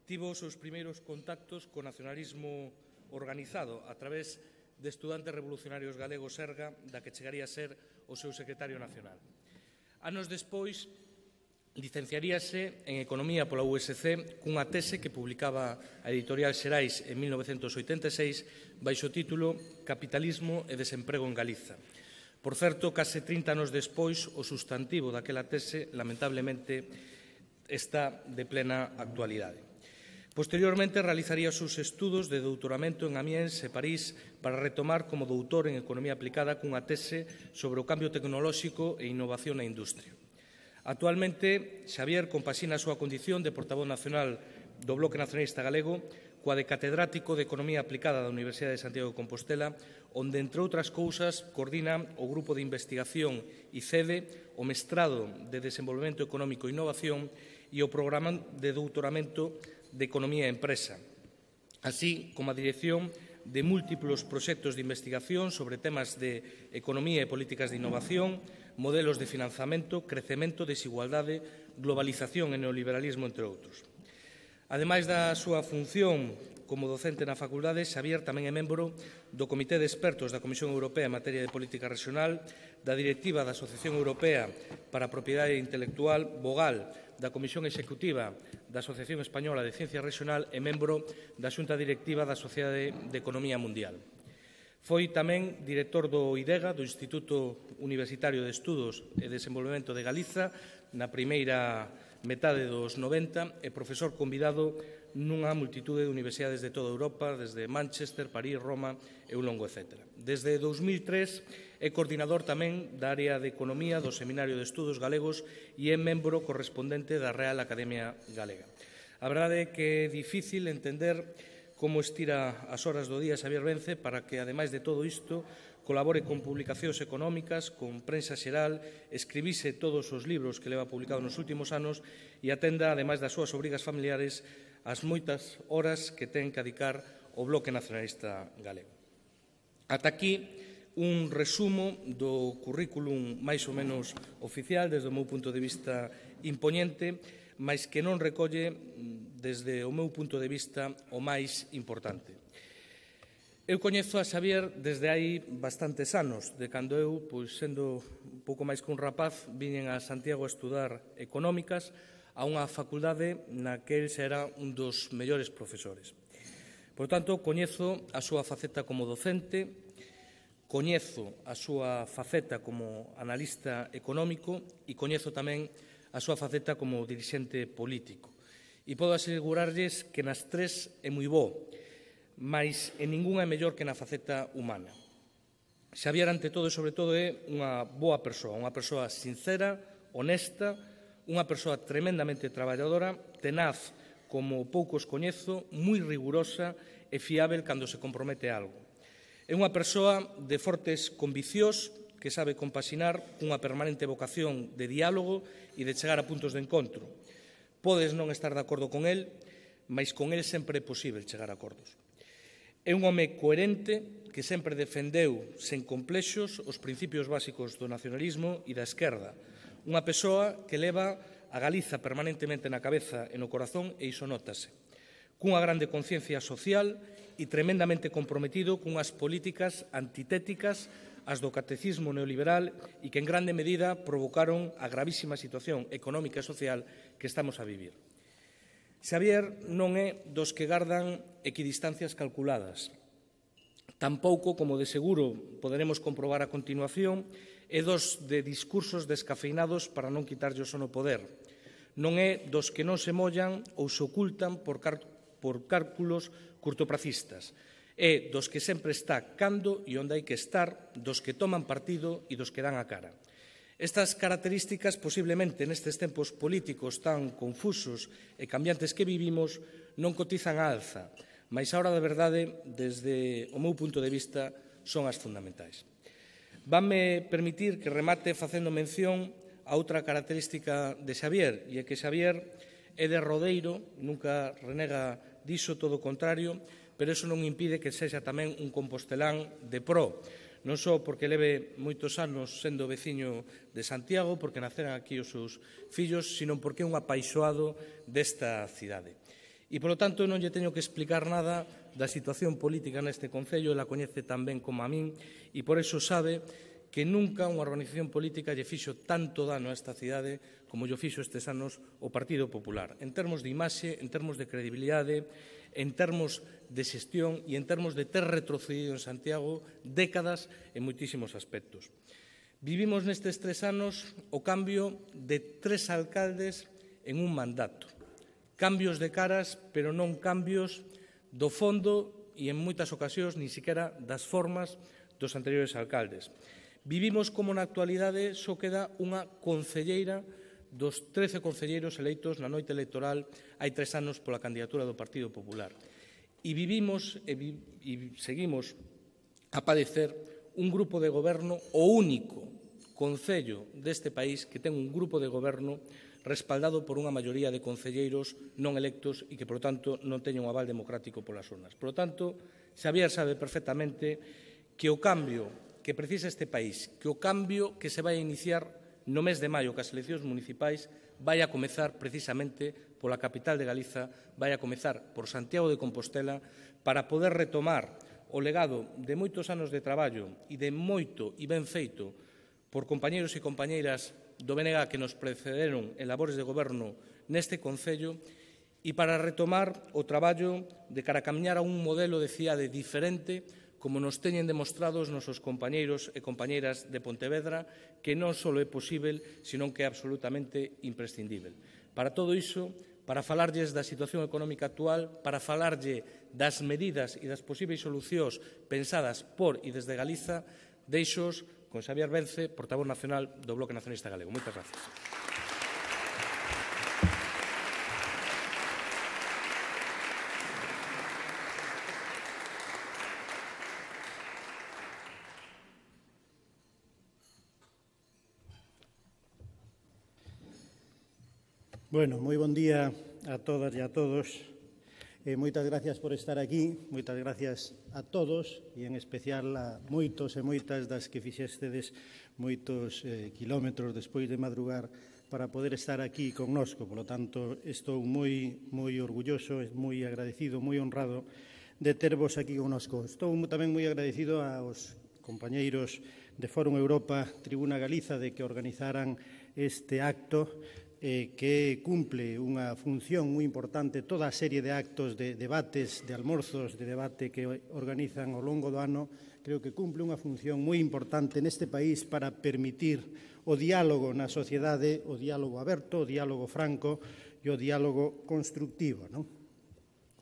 tivo os seus primeiros contactos co nacionalismo organizado a través de Estudantes Revolucionarios Galegos Serga, da que chegaría a ser o seu secretario nacional. Anos despois, licenciaríase en Economía pola USC cunha tese que publicaba a editorial Xerais en 1986 baixo o título Capitalismo e desemprego en Galiza. Por certo, case 30 anos despois, o substantivo daquela tese, lamentablemente, está de plena actualidade. Posteriormente, realizaría os seus estudos de doutoramento en Amiens e París para retomar como doutor en Economía Aplicada cunha tese sobre o cambio tecnolóxico e innovación na industria. Actualmente, Xavier compaxina a súa condición de portavoz nacional do Bloque Nacionalista Galego coa de catedrático de Economía Aplicada da Universidade de Santiago de Compostela, onde, entre outras cousas, coordina o Grupo de Investigación ICEDE, o Mestrado de Desenvolvemento Económico e Innovación e o Programa de Doutoramento de Economía e Empresa, así como a dirección de múltiplos proxectos de investigación sobre temas de economía e políticas de innovación, modelos de financiamento, crecemento, desigualdade, globalización e neoliberalismo, entre outros. Ademais da súa función como docente na facultade, Xavier tamén é membro do Comité de Expertos da Comisión Europea en materia de política regional, da Directiva da Asociación Europea para a Propiedade Intelectual, vogal da Comisión Executiva da Asociación Española de Ciencia Regional e membro da Xunta Directiva da Sociedade de Economía Mundial. Foi tamén director do IDEGA, do Instituto Universitario de Estudos e Desenvolvemento de Galiza, na primeira metade dos 90 e profesor convidado nunha multitude de universidades de toda Europa, desde Manchester, París, Roma e un longo etcétera. Desde 2003 é coordinador tamén da área de Economía do Seminario de Estudos Galegos e é membro correspondente da Real Academia Galega. A verdade é que é difícil entender como estira as horas do día Xavier Vence para que, ademais de todo isto, colabore con publicacións económicas, con prensa xeral, escribise todos os libros que leva publicado nos últimos anos e atenda, ademais das súas obrigas familiares, as moitas horas que ten que dedicar ao Bloque Nacionalista Galego. Ata aquí un resumo do currículum máis ou menos oficial, desde o meu punto de vista impoñente, mas que non recolle, desde o meu punto de vista, o máis importante. Eu coñezo a Xavier desde hai bastantes anos, de cando eu, sendo un pouco máis que un rapaz, viñen a Santiago a estudar económicas a unha facultade na que el era un dos mellores profesores. Por tanto, coñezo a súa faceta como docente, coñezo a súa faceta como analista económico e coñezo tamén a súa faceta como dirixente político. E podo asegurarlles que nas tres é moi bo, mas en ningunha é mellor que na faceta humana. Xavier, ante todo e sobre todo, é unha boa persoa sincera, honesta, unha persoa tremendamente traballadora, tenaz como poucos coñezo, moi rigurosa e fiável cando se compromete a algo. É unha persoa de fortes conviccións que sabe compaxinar cunha permanente vocación de diálogo e de chegar a puntos de encontro. Podes non estar de acordo con el, mas con el sempre é posible chegar a acordos. É un home coherente que sempre defendeu, sen complexos, os principios básicos do nacionalismo e da esquerda. Unha persoa que leva a Galiza permanentemente na cabeza e no corazón, e iso nótase. Cunha grande conciencia social e tremendamente comprometido cunhas políticas antitéticas ás do catecismo neoliberal e que en grande medida provocaron a gravísima situación económica e social que estamos a vivir. Xavier non é dos que gardan equidistancias calculadas. Tampouco, como de seguro poderemos comprobar a continuación, é dos de discursos descafeinados para non quitarlle o sono poder. Non é dos que non se mollan ou se ocultan por cálculos curtopracistas. É dos que sempre está cando e onde hai que estar, dos que toman partido e dos que dan a cara. Estas características, posiblemente nestes tempos políticos tan confusos e cambiantes que vivimos, non cotizan á alza, mas a hora da verdade, desde o meu punto de vista, son as fundamentais. Vanme permitir que remate facendo mención a outra característica de Xavier, e é que Xavier é derrodeiro, nunca renega diso, todo o contrario, pero iso non impide que sexa tamén un compostelán de pro, non só porque leve moitos anos sendo veciño de Santiago, porque naceran aquí os seus fillos, sino porque é un apaixoado desta cidade. E, polo tanto, non lle teño que explicar nada da situación política neste Concello, ela coñece tan ben como a min, e por iso sabe que nunca unha organización política lle fixo tanto dano a esta cidade como lle fixo estes anos o Partido Popular, en termos de imaxe, en termos de credibilidade, en termos de xestión e en termos de ter retrocedido en Santiago décadas en moitísimos aspectos. Vivimos nestes 3 anos o cambio de 3 alcaldes en un mandato. Cambios de caras, pero non cambios do fondo e en moitas ocasións nin sequera das formas dos anteriores alcaldes. Vivimos como na actualidade só queda unha concelleira dos 13 concelleiros eleitos na noite electoral hai 3 anos pola candidatura do Partido Popular. E vivimos e seguimos a padecer un grupo de goberno, o único concello deste país que ten un grupo de goberno respaldado por unha maioría de concelleiros non electos e que, polo tanto, non teñen un aval democrático polas urnas. Polo tanto, Xavier sabe perfectamente que o cambio que precisa este país, que o cambio que se vai a iniciar no mes de maio cas eleccións municipais vai a comezar precisamente pola capital de Galiza, vai a comezar por Santiago de Compostela para poder retomar o legado de moitos anos de traballo e de moito e ben feito por compañeiros e compañeiras do BNG que nos precederon en labores de goberno neste Concello e para retomar o traballo de cara a camiñar a un modelo de cidade diferente como nos teñen demostrado os nosos compañeiros e compañeiras de Pontevedra que non só é posible, senón que é absolutamente imprescindível. Para todo iso, para falarlles da situación económica actual, para falarlle das medidas e das posibles solucións pensadas por e desde Galiza, deixos con Xavier Vence, portavoz nacional do Bloque Nacionalista Galego. Moitas gracias. Bueno, moi bon día a todas e a todos. Moitas gracias por estar aquí, moitas gracias a todos e en especial a moitos e moitas das que fixestedes moitos kilómetros despois de madrugar para poder estar aquí connosco. Por lo tanto, estou moi orgulloso, moi agradecido, moi honrado de tervos aquí connosco. Estou tamén moi agradecido aos compañeiros de Fórum Europa, Tribuna Galiza, de que organizaran este acto que cumple unha función moi importante, toda a serie de actos, de debates, de almorzos, de debate que organizan ao longo do ano, creo que cumple unha función moi importante neste país para permitir o diálogo na sociedade, o diálogo aberto, o diálogo franco e o diálogo constructivo.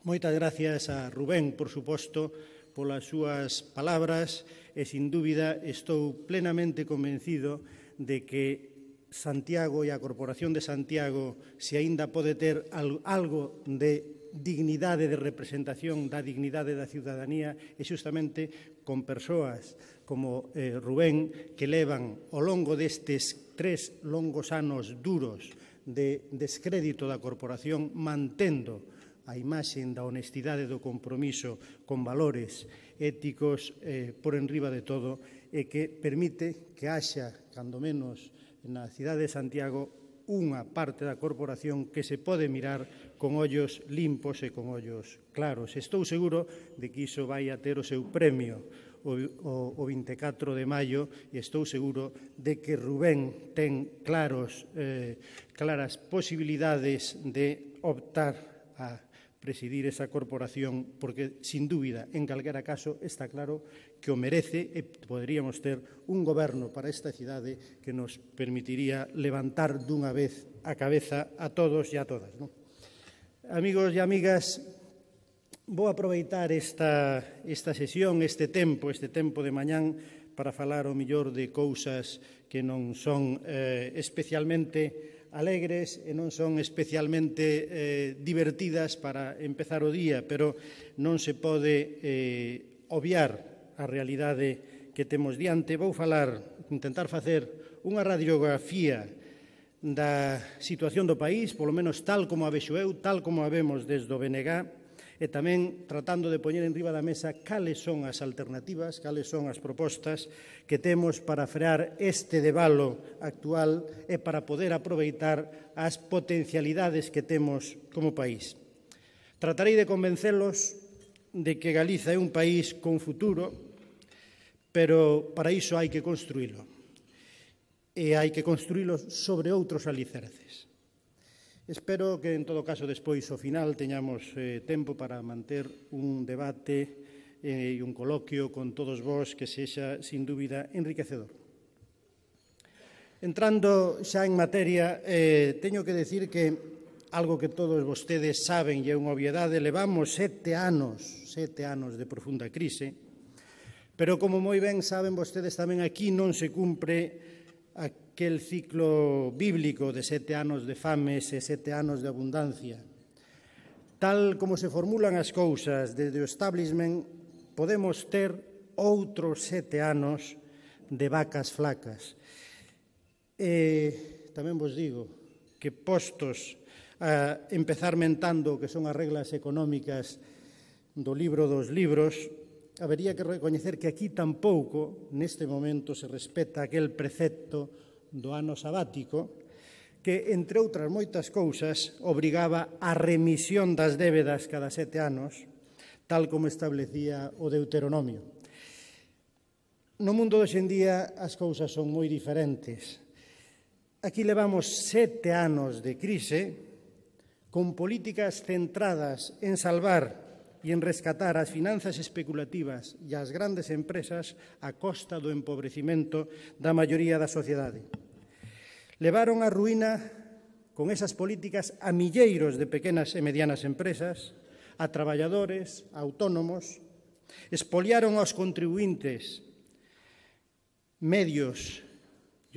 Moitas gracias a Rubén, por suposto, polas súas palabras e, sin dúbida, estou plenamente convencido de que Santiago e a Corporación de Santiago, se aínda pode ter algo de dignidade de representación da dignidade da ciudadanía, é xustamente con persoas como Rubén, que levan ao longo destes 3 longos anos duros de descrédito da corporación, mantendo a imaxe da honestidade do compromiso con valores éticos por enriba de todo e que permite que haxa, cando menos na cidade de Santiago, unha parte da corporación que se pode mirar con ollos limpos e con ollos claros. Estou seguro de que iso vai a ter o seu premio o 24 de maio e estou seguro de que Rubén ten claras posibilidades de optar a presidir esa corporación porque, sin dúbida, en calquera caso, está claro que o merece e poderíamos ter un goberno para esta cidade que nos permitiría levantar dunha vez a cabeza a todos e a todas. Amigos e amigas, vou aproveitar esta sesión, este tempo de mañán, para falar o mellor de cousas que non son especialmente alegres e non son especialmente divertidas para empezar o día, pero non se pode obviar a realidade que temos diante. Vou intentar facer unha radiografía da situación do país, polo menos tal como a vexo eu, tal como a vemos desde o BNG, e tamén tratando de poñer enriba da mesa cales son as alternativas, cales son as propostas que temos para frear este debalo actual e para poder aproveitar as potencialidades que temos como país. Tratarei de convencelos de que Galiza é un país con futuro, pero para iso hai que construílo. E hai que construílo sobre outros alicerces. Espero que, en todo caso, despois, ao final, teñamos tempo para manter un debate e un coloquio con todos vós que sexa, sin dúbida, enriquecedor. Entrando xa en materia, teño que decir que algo que todos vostedes saben e é unha obviedade, levamos 7 anos de profunda crise, pero como moi ben saben vostedes tamén aquí non se cumpre aquel ciclo bíblico de 7 anos de fames e 7 anos de abundancia. Tal como se formulan as cousas desde o establishment, podemos ter outros 7 anos de vacas flacas. E tamén vos digo que postos a empezar mentando o que son as reglas económicas do libro dos libros, habería que recoñecer que aquí tampouco, neste momento, se respeta aquel precepto do ano sabático que, entre outras moitas cousas, obrigaba a remisión das débedas cada 7 anos, tal como establecía o Deuteronomio. No mundo de hoxendía as cousas son moi diferentes. Aquí levamos 7 anos de crise con políticas centradas en salvar e en rescatar as finanzas especulativas e as grandes empresas a costa do empobrecimento da maioría da sociedade. Levaron á ruína con esas políticas a milleiros de pequenas e medianas empresas, a traballadores, a autónomos, expoliaron aos contribuintes medios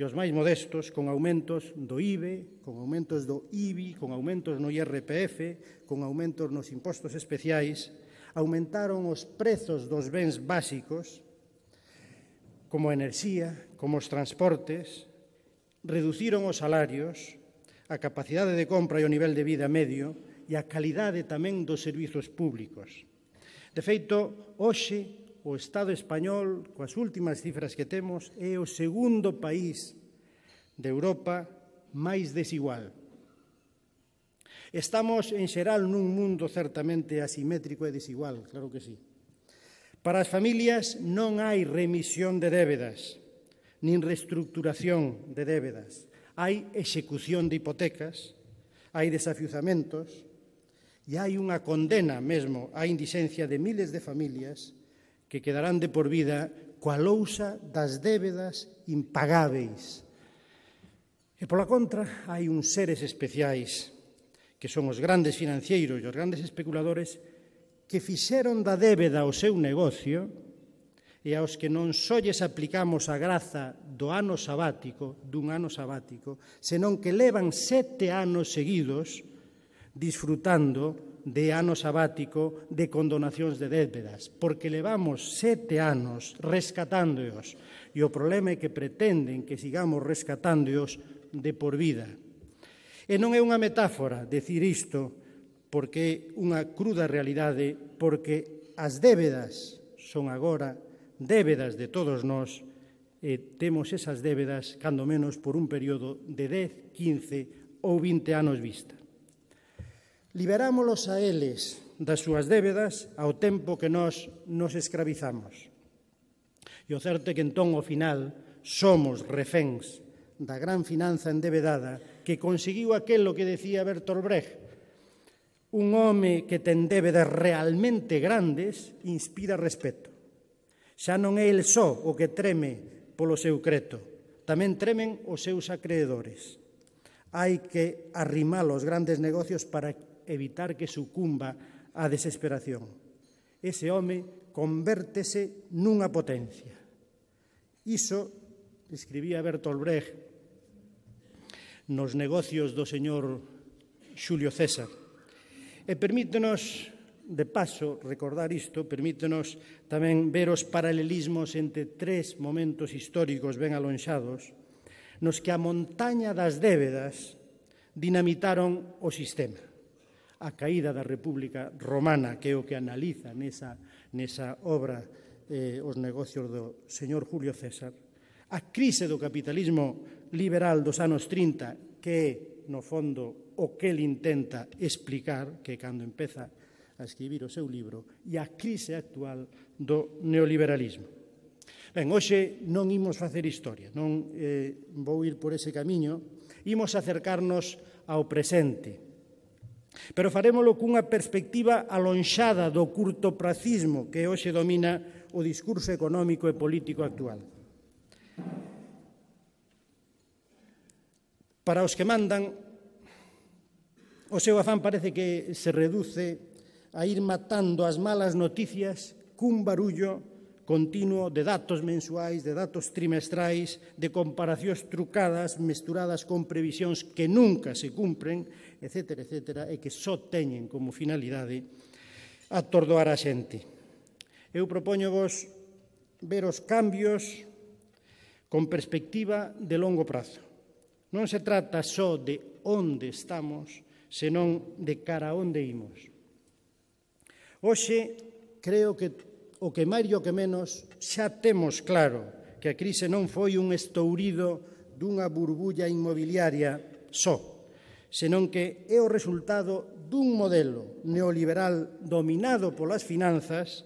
e os máis modestos con aumentos do IBE, con aumentos do IBI, con aumentos no IRPF, con aumentos nos impostos especiais, aumentaron os prezos dos bens básicos, como a enerxía, como os transportes, reduciron os salarios, a capacidade de compra e o nivel de vida medio e a calidade tamén dos servizos públicos. De feito, hoxe, o Estado español, coas últimas cifras que temos, é o segundo país de Europa máis desigual. Estamos, en xeral, nun mundo certamente asimétrico e desigual, claro que sí. Para as familias non hai remisión de débedas, nin reestructuración de débedas. Hai execución de hipotecas, hai desafiuzamentos e hai unha condena mesmo á indixencia de miles de familias que quedarán de por vida coa lousa das débedas impagáveis. E, pola contra, hai uns seres especiais, que son os grandes financeiros e os grandes especuladores, que fixeron da débeda o seu negocio e aos que non só lles aplicamos a graza dun ano sabático, senón que levan 7 anos seguidos disfrutando de ano sabático de condonacións de débedas, porque levamos 7 anos rescatándoos e o problema é que pretenden que sigamos rescatándoos de por vida. E non é unha metáfora decir isto, porque é unha cruda realidade, porque as débedas son agora débedas de todos nós e temos esas débedas, cando menos, por un período de 10, 15 ou 20 anos vista. Liberámolos a eles das súas débedas ao tempo que nós nos escravizamos. E o certo é que entón, ao final, somos reféns da gran finanza endebedada que conseguiu aquilo que decía Bertolt Brecht. Un home que ten débedas realmente grandes inspira respeto. Xa non é el só o que treme polo seu creto, tamén tremen os seus acreedores. Hai que arrimar os grandes negocios para evitar que sucumba á desesperación. Ese home convértese nunha potencia. Iso escribía Bertolt Brecht nos negocios do señor Xulio César. E permítenos, de paso, recordar isto, permítenos tamén ver os paralelismos entre 3 momentos históricos ben alonxados nos que a montaña das débedas dinamitaron o sistema. A caída da República Romana, que é o que analiza nesa obra os negocios do señor Julio César, a crise do capitalismo liberal dos anos 30, que é, no fondo, o que ele intenta explicar, que cando empeza a escribir o seu libro, e a crise actual do neoliberalismo. Ben, hoxe non imos facer historia, non vou ir por ese camiño, imos acercarnos ao presente, pero farémolo cunha perspectiva alonxada do curtopracismo que hoxe domina o discurso económico e político actual. Para os que mandan, o seu afán parece que se reduce a ir matando as malas noticias cun barullo continuo de datos mensuais, de datos trimestrais, de comparacións trucadas, mesturadas con previsións que nunca se cumpren, etcétera, etcétera, e que só teñen como finalidade atordoar a xente. Eu propóñovos ver os cambios con perspectiva de longo prazo. Non se trata só de onde estamos, senón de cara a onde imos. Hoxe, creo que o que máis e o que menos xa temos claro que a crise non foi un estourido dunha burbulla inmobiliaria só, senón que é o resultado dun modelo neoliberal dominado polas finanzas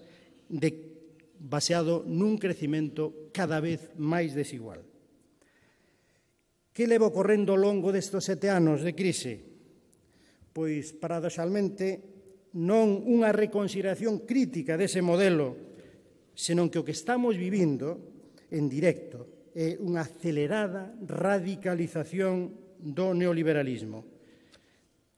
baseado nun crecemento cada vez máis desigual. Que leva ocorrendo ao longo destes 7 anos de crise? Pois, paradoxalmente, non unha reconsideración crítica dese modelo, senón que o que estamos vivindo en directo é unha acelerada radicalización do neoliberalismo.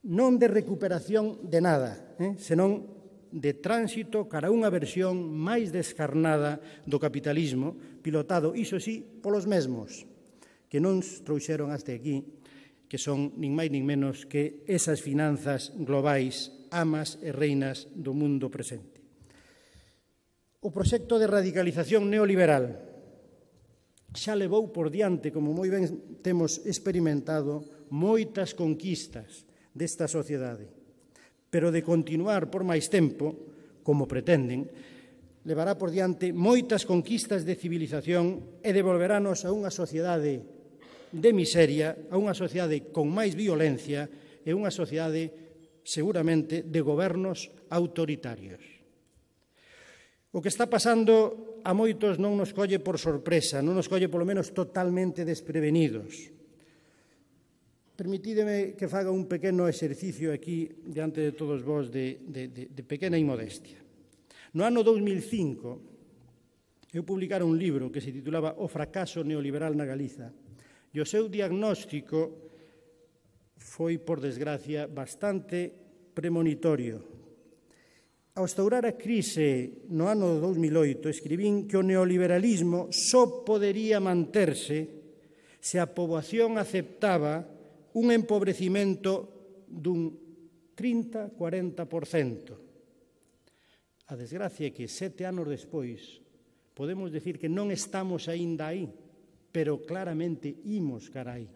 Non de recuperación de nada, senón de tránsito cara a unha versión máis descarnada do capitalismo, pilotado, iso sí, polos mesmos, que non trouxeron hasta aquí, que son nin máis nin menos que esas finanzas globais amas e reinas do mundo presente. O proxecto de radicalización neoliberal xa levou por diante, como moi ben temos experimentado, moitas conquistas desta sociedade, pero de continuar por máis tempo, como pretenden, levará por diante moitas conquistas de civilización e devolverános a unha sociedade de miseria, a unha sociedade con máis violencia e unha sociedade seguramente de gobernos autoritarios. O que está pasando a moitos non nos colle por sorpresa, non nos colle polo menos totalmente desprevenidos. Permitídeme que faga un pequeno exercicio aquí diante de todos vós de pequena inmodestia. No ano 2005 eu publicara un libro que se titulaba O fracaso neoliberal na Galiza e o seu diagnóstico foi, por desgracia, bastante premonitorio. Ao estourar a crise no ano 2008, escribín que o neoliberalismo só podería manterse se a poboación aceptaba un empobrecimento dun 30-40%. A desgracia é que 7 anos despois podemos decir que non estamos aínda aí, pero claramente imos cara aí.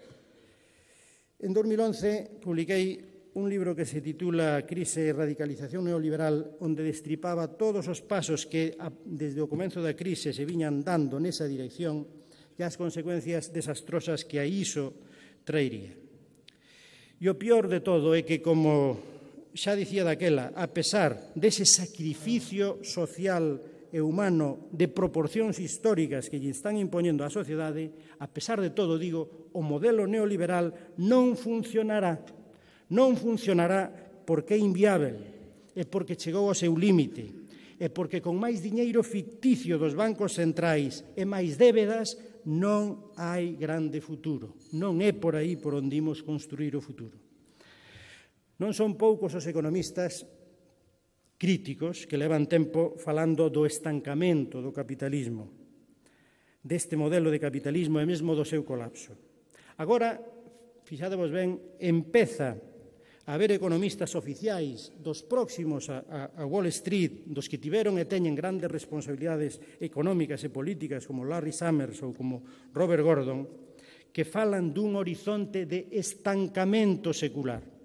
En 2011 publiquei un libro que se titula Crise e radicalización neoliberal, onde destripaba todos os pasos que desde o comezo da crise se viñan dando nesa dirección e as consecuencias desastrosas que a iso traería. E o peor de todo é que, como xa dicía daquela, a pesar dese sacrificio social e humano de proporcións históricas que lle están impoñendo á sociedade, a pesar de todo, digo, o modelo neoliberal non funcionará. Non funcionará porque é inviável, e porque chegou ao seu límite, e porque con máis diñeiro ficticio dos bancos centrais e máis débedas non hai grande futuro. Non é por aí por onde imos construir o futuro. Non son poucos os economistas críticos que levan tempo falando do estancamento do capitalismo, deste modelo de capitalismo e mesmo do seu colapso. Agora, fixadevos ben, empeza a haber economistas oficiais dos próximos a Wall Street, dos que tiveron e teñen grandes responsabilidades económicas e políticas como Larry Summers ou como Robert Gordon, que falan dun horizonte de estancamento secular.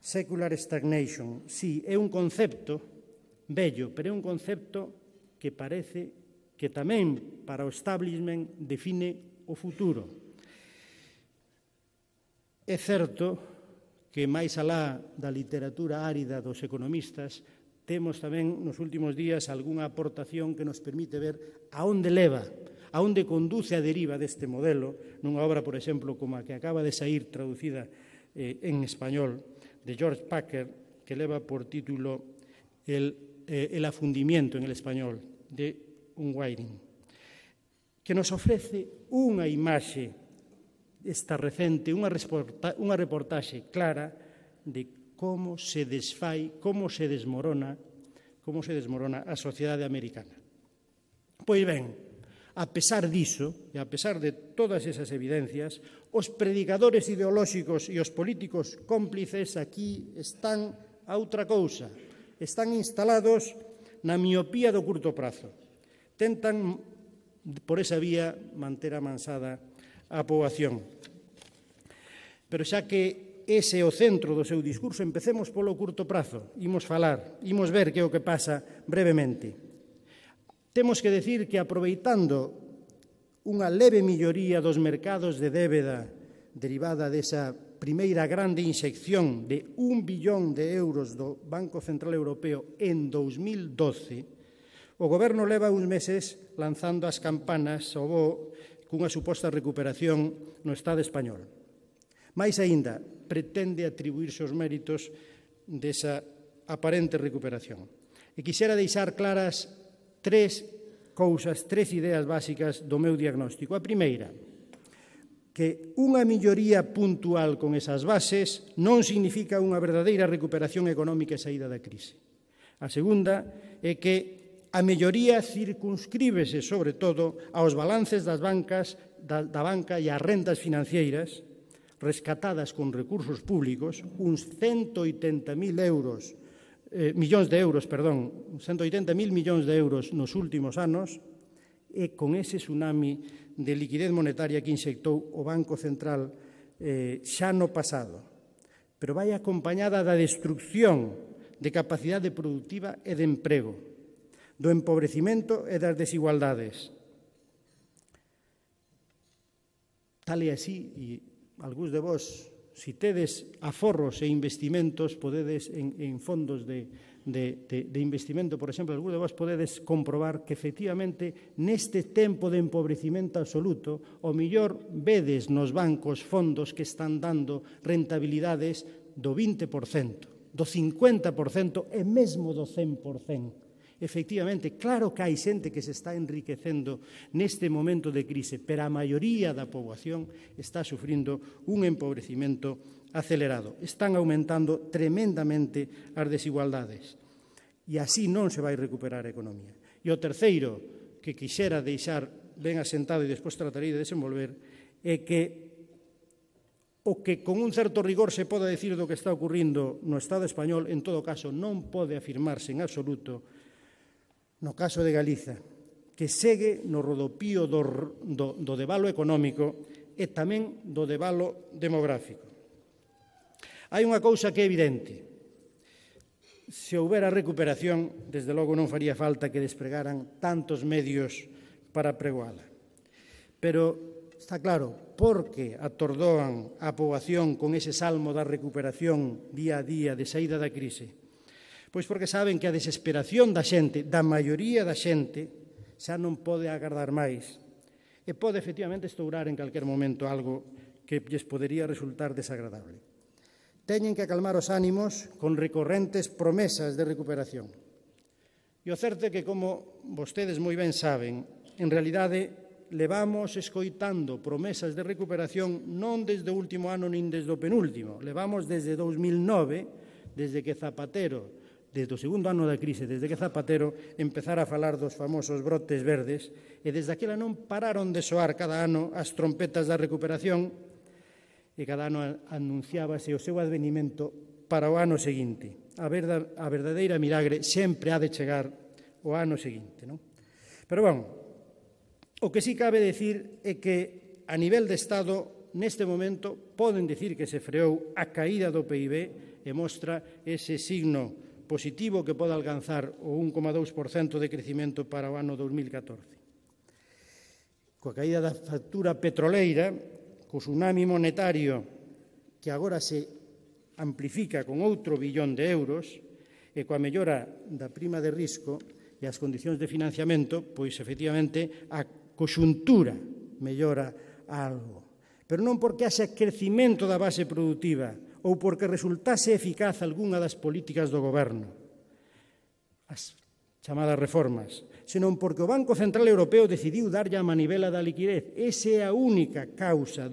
Secular stagnation, sí, é un concepto bello, pero é un concepto que parece que tamén para o establishment define o futuro. É certo que máis alá da literatura árida dos economistas, temos tamén nos últimos días algunha aportación que nos permite ver a onde leva, a onde conduce a deriva deste modelo, nunha obra, por exemplo, como a que acaba de sair traducida en español, de George Packer, que leva por título El afundimiento en el español, de Unweiling, que nos ofrece unha imaxe estarrecente, unha reportaxe clara de como se desfai, como se desmorona a sociedade americana. Pois ben, a pesar diso, e a pesar de todas esas evidencias, os predicadores ideolóxicos e os políticos cómplices aquí están a outra cousa, están instalados na miopía do curto prazo. Tentan, por esa vía, manter amansada a poboación. Pero xa que ese é o centro do seu discurso, empecemos polo curto prazo. Imos falar, imos ver que é o que pasa brevemente. Temos que decir que, aproveitando unha leve melloría dos mercados de débeda derivada desa primeira grande inxección de 1 billón de euros do Banco Central Europeo en 2012, o Goberno leva uns meses lanzando as campanas ao voo cunha suposta recuperación no Estado español. Mais aínda, pretende atribuirse os méritos desa aparente recuperación. E quixera deixar claras tres ideas básicas do meu diagnóstico. A primeira, que unha melloría puntual con esas bases non significa unha verdadeira recuperación económica e saída da crise. A segunda é que a melloría circunscríbese, sobre todo, aos balances das bancas, da banca e ás rentas financeiras, rescatadas con recursos públicos, uns 180.000 millóns de euros nos últimos anos, e con ese tsunami de liquidez monetaria que inxectou o Banco Central xa no pasado. Pero vai acompañada da destrucción de capacidade productiva e de emprego, do empobrecimento e das desigualdades. Tal e así, e algúns de vos, se tedes aforros e investimentos, podedes en fondos de investimento, por exemplo, algúns de vos podedes comprobar que efectivamente neste tempo de empobrecimento absoluto, o mellor vedes nos bancos fondos que están dando rentabilidades do 20%, do 50% e mesmo do 100%. Efectivamente, claro que hai xente que se está enriquecendo neste momento de crise, pero a maioría da poboación está sufrindo un empobrecimento acelerado. Están aumentando tremendamente as desigualdades. E así non se vai recuperar a economía. E o terceiro, que quixera deixar ben asentado e despois tratarei de desenvolver, é que o que con un certo rigor se pode decir do que está ocurrindo no Estado español, en todo caso, non pode afirmarse en absoluto no caso de Galiza, que segue no rodopío do debalo económico e tamén do debalo demográfico. Hai unha cousa que é evidente. Se houbera recuperación, desde logo non faría falta que despregaran tantos medios para pregoala. Pero está claro, por que atordoan a poboación con ese salmo da recuperación día a día de saída da crise? Pois porque saben que a desesperación da xente, da maioría da xente, xa non pode agardar máis e pode efectivamente estourar en calquer momento algo que lles podería resultar desagradable. Teñen que acalmar os ánimos con recorrentes promesas de recuperación. E o certo é que, como vostedes moi ben saben, en realidade levamos escoitando promesas de recuperación non desde o último ano nin desde o penúltimo, levamos desde 2009, desde que Zapatero, desde o segundo ano da crise, desde que Zapatero empezara a falar dos famosos brotes verdes, e desde aquela non pararon de soar cada ano as trompetas da recuperación, e cada ano anunciábase o seu advenimento para o ano seguinte. A verdadeira milagre sempre ha de chegar o ano seguinte, non? Pero, bon, o que sí cabe decir é que a nivel de Estado, neste momento, poden dicir que se freou a caída do PIB e mostra ese signo positivo que pode alcanzar o 1,2% de crecimento para o ano 2014. Coa caída da factura petroleira, co tsunami monetario que agora se amplifica con outro billón de euros e coa mellora da prima de risco e as condicións de financiamento, pois, efectivamente, a conxuntura mellora algo. Pero non porque haxa crecimento da base produtiva ou porque resultase eficaz algunha das políticas do goberno, as chamadas reformas, senón porque o Banco Central Europeo decidiu darlle a manivela da liquidez. Esa é a única causa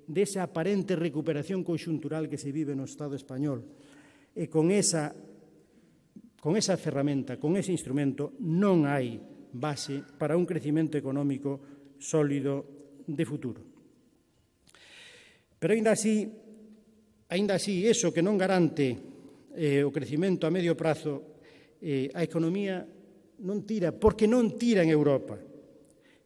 desa aparente recuperación conxuntural que se vive no Estado español. E con esa ferramenta, con ese instrumento, non hai base para un crecimento económico sólido de futuro. Pero, aínda así, eso que non garante o crecimento a medio prazo, a economía non tira, porque non tira en Europa.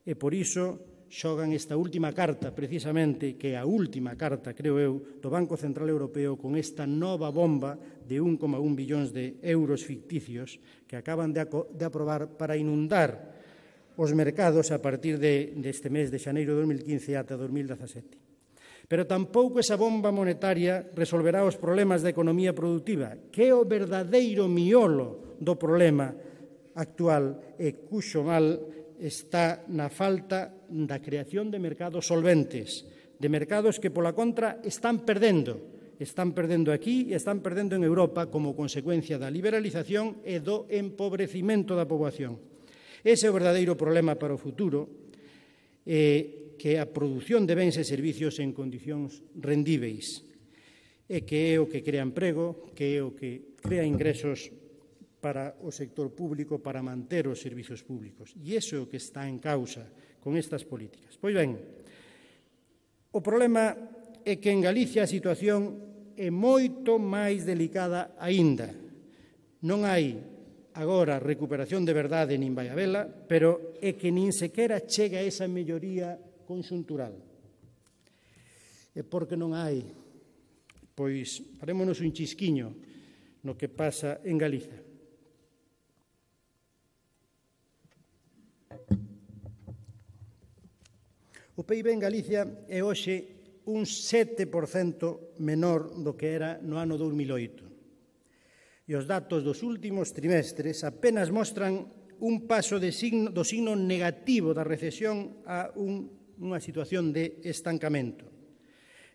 E por iso xogan esta última carta, precisamente, que é a última carta, creo eu, do Banco Central Europeo con esta nova bomba de 1,1 billóns de euros ficticios que acaban de aprobar para inundar os mercados a partir deste mes de xaneiro de 2015 ata 2017. Pero tampouco esa bomba monetaria resolverá os problemas da economía productiva, que é o verdadeiro miolo do problema actual e cuxo mal está na falta da creación de mercados solventes, de mercados que, pola contra, están perdendo aquí e están perdendo en Europa como consecuencia da liberalización e do empobrecimento da poboación. Ese é o verdadeiro problema para o futuro, que é a produción de bens e servicios en condicións rendíveis, e que é o que crea emprego, que é o que crea ingresos para o sector público, para manter os servizos públicos. E iso é o que está en causa con estas políticas. Pois ben, o problema é que en Galicia a situación é moito máis delicada aínda. Non hai agora recuperación de verdade nin vai habela, pero é que nin sequera chega a esa melloría conxuntural. E por que non hai? Pois farémonos un chisquiño no que pasa en Galicia. O PIB en Galicia é hoxe un 7% menor do que era no ano 2008. E os datos dos últimos trimestres apenas mostran un paso do signo negativo da recesión a unha situación de estancamento.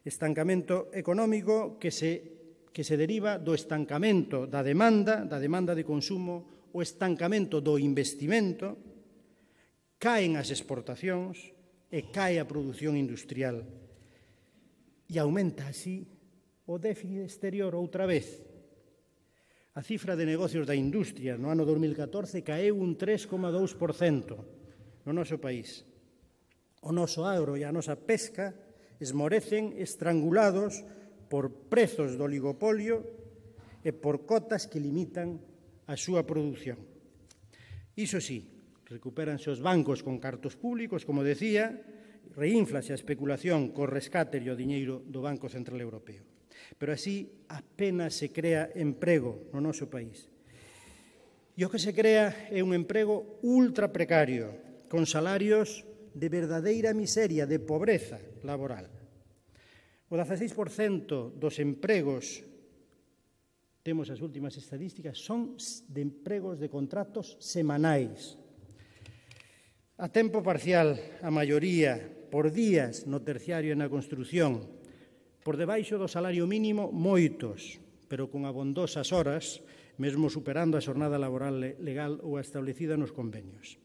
Estancamento económico que se deriva do estancamento da demanda de consumo, o estancamento do investimento, caen as exportacións e cae a produción industrial. E aumenta así o déficit exterior outra vez. A cifra de negocios da industria no ano 2014 caeu un 3,2% no noso país. O noso agro e a nosa pesca esmorecen estrangulados por prezos do oligopolio e por cotas que limitan a súa produción. Iso sí, recupéranse os bancos con cartos públicos, como decía, reinflase a especulación co rescate e o diñeiro do Banco Central Europeo. Pero así apenas se crea emprego no noso país. E o que se crea é un emprego ultra precario, con salarios de verdadeira miseria, de pobreza laboral. O 16% dos empregos, temos as últimas estadísticas, son de empregos de contratos semanais. A tempo parcial, a maioría, por días no terciario e na construción, por debaixo do salario mínimo, moitos, pero con abondosas horas, mesmo superando a xornada laboral legal ou a establecida nos convenios.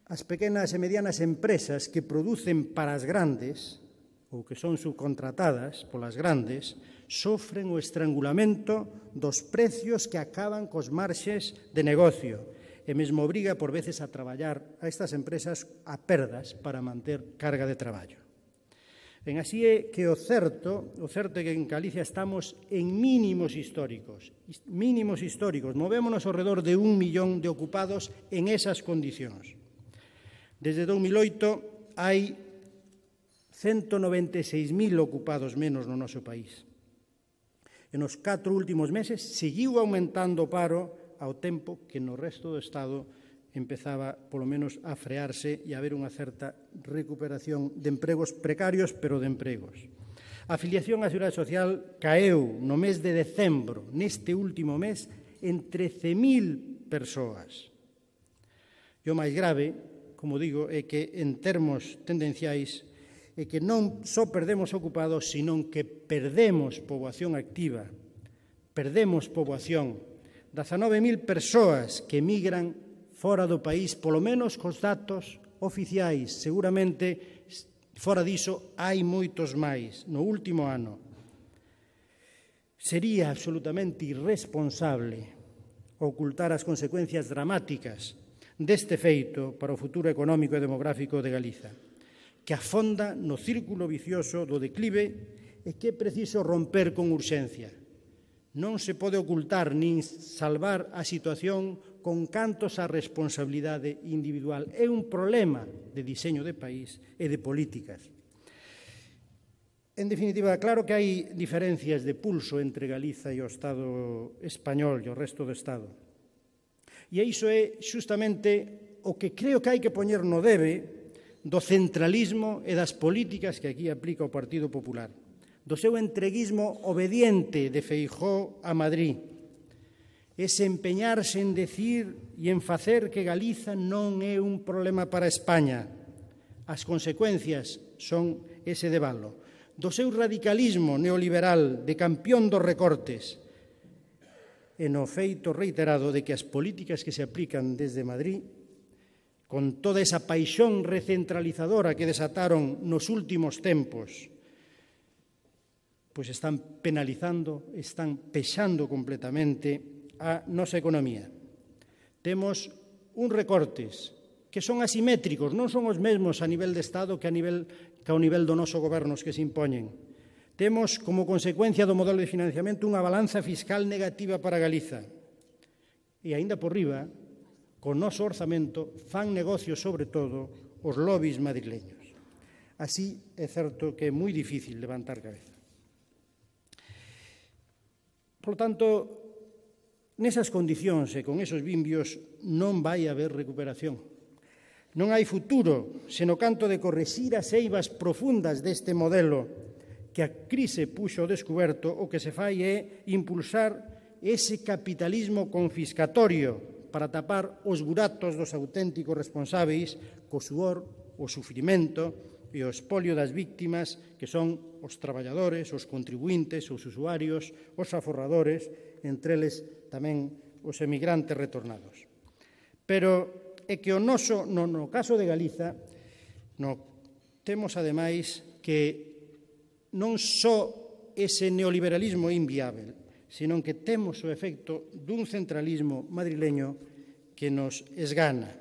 As pequenas e medianas empresas que producen para as grandes, ou que son subcontratadas polas grandes, sofren o estrangulamento dos precios que acaban cos marxes de negocio, e mesmo obriga por veces a traballar a estas empresas a perdas para manter carga de traballo. Ben, así é que o certo é que en Galicia estamos en mínimos históricos, movémonos ao redor de 1 millón de ocupados en esas condicións. Desde 2008 hai 196.000 ocupados menos no noso país. E nos 4 últimos meses seguiu aumentando o paro ao tempo que no resto do Estado empezaba, polo menos, a frearse e a haber unha certa recuperación de empregos precarios, pero de empregos. A afiliación á Seguridade Social caeu no mes de decembro, neste último mes, en 13.000 persoas. E o máis grave, como digo, é que en termos tendenciais é que non só perdemos ocupados, senón que perdemos poboación activa, perdemos poboación. 19.000 persoas que emigran fora do país, polo menos cos datos oficiais. Seguramente, fora diso, hai moitos máis no último ano. Sería absolutamente irresponsable ocultar as consecuencias dramáticas deste feito para o futuro económico e demográfico de Galiza, que afonda no círculo vicioso do declive e que é preciso romper con urxencia. Non se pode ocultar nin salvar a situación con cantos á responsabilidade individual. É un problema de diseño de país e de políticas. En definitiva, claro que hai diferencias de pulso entre Galiza e o Estado español e o resto do Estado. E iso é xustamente o que creo que hai que poñer no debe do centralismo e das políticas que aquí aplica o Partido Popular, do seu entreguismo obediente de Feijóo a Madrid, ese empeñarse en decir e en facer que Galiza non é un problema para España. As consecuencias son ese debalo. Do seu radicalismo neoliberal de campión dos recortes e no feito reiterado de que as políticas que se aplican desde Madrid, con toda esa paixón recentralizadora que desataron nos últimos tempos, pois están penalizando, están pexando completamente a nosa economía. Temos uns recortes que son asimétricos, non son os mesmos a nivel de Estado que ao nivel do noso goberno que se impoñen. Temos, como consecuencia do modelo de financiamento, unha balanza fiscal negativa para Galiza. E, aínda por riba, con noso orzamento, fan negocios, sobre todo, os lobbies madrileños. Así, é certo que é moi difícil levantar cabeza. Por tanto, nesas condicións e con esos vimbios non vai haber recuperación. Non hai futuro se no canto de correxir as eivas profundas deste modelo que a crise puxo ao descuberto, o que se fai é impulsar ese capitalismo confiscatorio para tapar os buratos dos auténticos responsáveis co suor, o sufrimento e o espolio das víctimas, que son os traballadores, os contribuintes, os usuarios, os aforradores, entre eles tamén os emigrantes retornados. Pero é que no caso de Galiza, temos ademais que non só ese neoliberalismo inviável, senón que temos o efecto dun centralismo madrileño que nos esgana.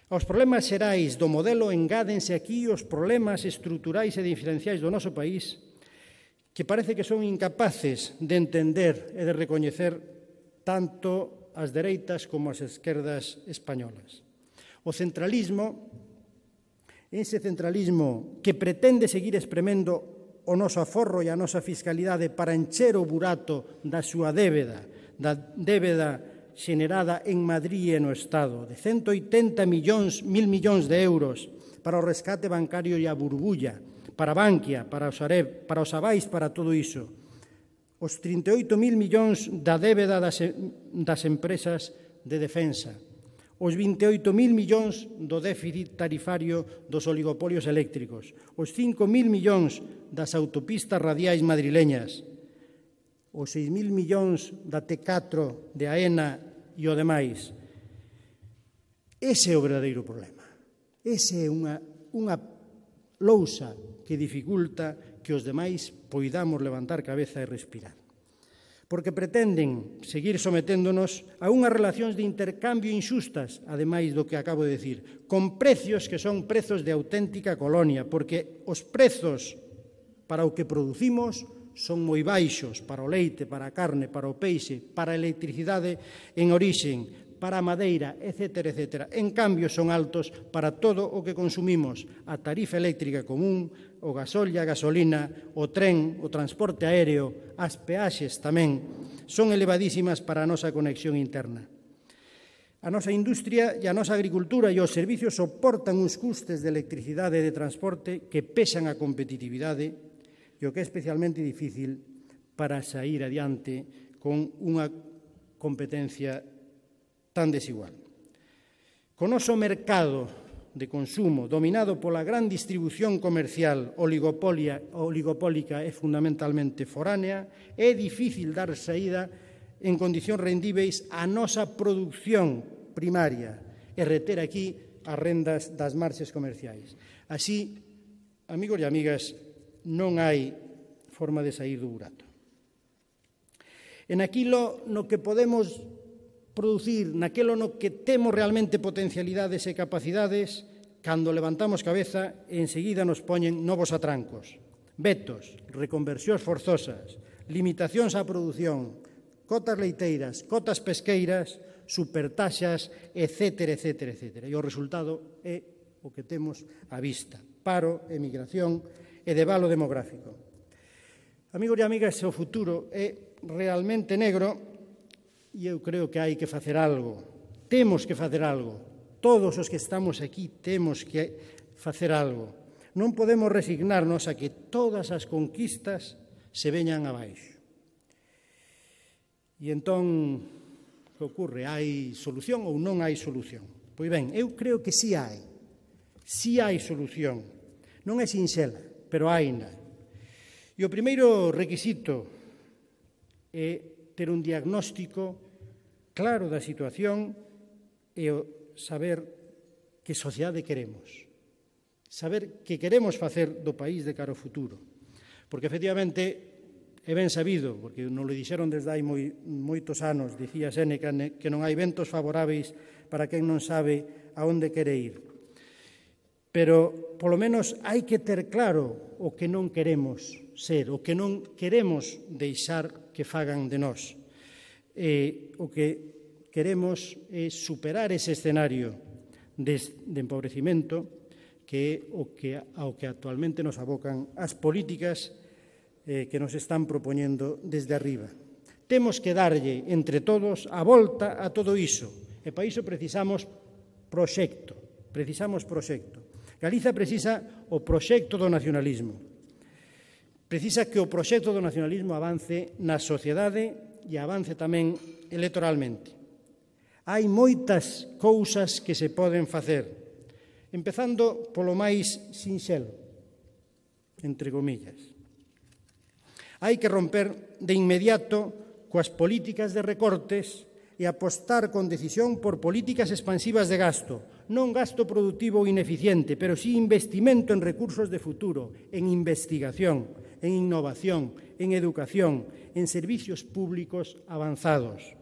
Aos problemas xerais do modelo engádense aquí os problemas estruturais e diferenciais do noso país que parece que son incapaces de entender e de recoñecer tanto as dereitas como as esquerdas españolas. O centralismo, ese centralismo que pretende seguir espremendo o noso aforro e a nosa fiscalidade para encher o burato da súa débeda, da débeda xenerada en Madrid e no Estado, de 180 mil millóns de euros para o rescate bancario e a burbulla, para Bankia, para o Sareb, para os avais, para todo iso. Os 38.000 millóns da débeda das empresas de defensa, os 28.000 millóns do déficit tarifario dos oligopolios eléctricos, os 5.000 millóns das autopistas radiais madrileñas, os 6.000 millóns da T4, de AENA e o demais. Ese é o verdadeiro problema. Ese é unha lousa que dificulta que os demais poidamos levantar cabeza e respirar. Porque pretenden seguir someténdonos a unhas relacións de intercambio inxustas, ademais do que acabo de decir, con precios que son prezos de auténtica colonia, porque os prezos para o que producimos son moi baixos, para o leite, para a carne, para o peixe, para a electricidade en orixen, para a madeira, etc., etc. En cambio, son altos para todo o que consumimos, a tarifa eléctrica común, o gasol e a gasolina, o tren, o transporte aéreo, as peaxes tamén, son elevadísimas para a nosa conexión interna. A nosa industria e a nosa agricultura e os servicios soportan uns custes de electricidade e de transporte que pexan a competitividade, e o que é especialmente difícil para sair adiante con unha competencia tan desigual. Con o noso mercado de consumo dominado pola gran distribución comercial oligopólica e fundamentalmente foránea, é difícil dar saída en condicións rendíveis á nosa produción primaria e reter aquí as rendas das marxes comerciais. Así, amigos e amigas, non hai forma de sair do burato. En aquilo no que podemos producir, naquelo no que temos realmente potencialidades e capacidades, cando levantamos cabeza, enseguida nos poñen novos atrancos, vetos, reconversións forzosas, limitacións á produción, cotas leiteiras, cotas pesqueiras, supertaxas, etcétera, etcétera, etcétera. E o resultado é o que temos á vista: paro, emigración e debalo demográfico. Amigos e amigas, o futuro é realmente negro e eu creo que hai que facer algo. Temos que facer algo. Todos os que estamos aquí temos que facer algo. Non podemos resignarnos a que todas as conquistas se veñan abaixo. E entón, que ocorre? Hai solución ou non hai solución? Pois ben, eu creo que sí hai. Sí hai solución. Non é sinxela, pero haina. E o primeiro requisito é ter un diagnóstico claro da situación e saber que sociedade queremos. Saber que queremos facer do país de cara ao futuro. Porque, efectivamente, é ben sabido, porque nos lo dixeron desde hai moitos anos, dicía Séneca, que non hai ventos favoráveis para quen non sabe a onde quere ir. Pero, polo menos, hai que ter claro o que non queremos ser, o que non queremos deixar que fagan de nós. O que queremos é superar ese escenario de empobrecimento que é ao que actualmente nos abocan as políticas que nos están propoñendo desde arriba. Temos que darlle, entre todos, a volta a todo iso. E para iso precisamos proxecto. Galiza precisa o proxecto do nacionalismo. Precisa que o proxecto do nacionalismo avance na sociedade e avance tamén electoralmente. Hai moitas cousas que se poden facer, empezando polo máis sinxelo, entre comillas. Hai que romper de inmediato coas políticas de recortes e apostar con decisión por políticas expansivas de gasto, non gasto productivo ou ineficiente, pero sí investimento en recursos de futuro, en investigación, en innovación, en educación, en servicios públicos avanzados.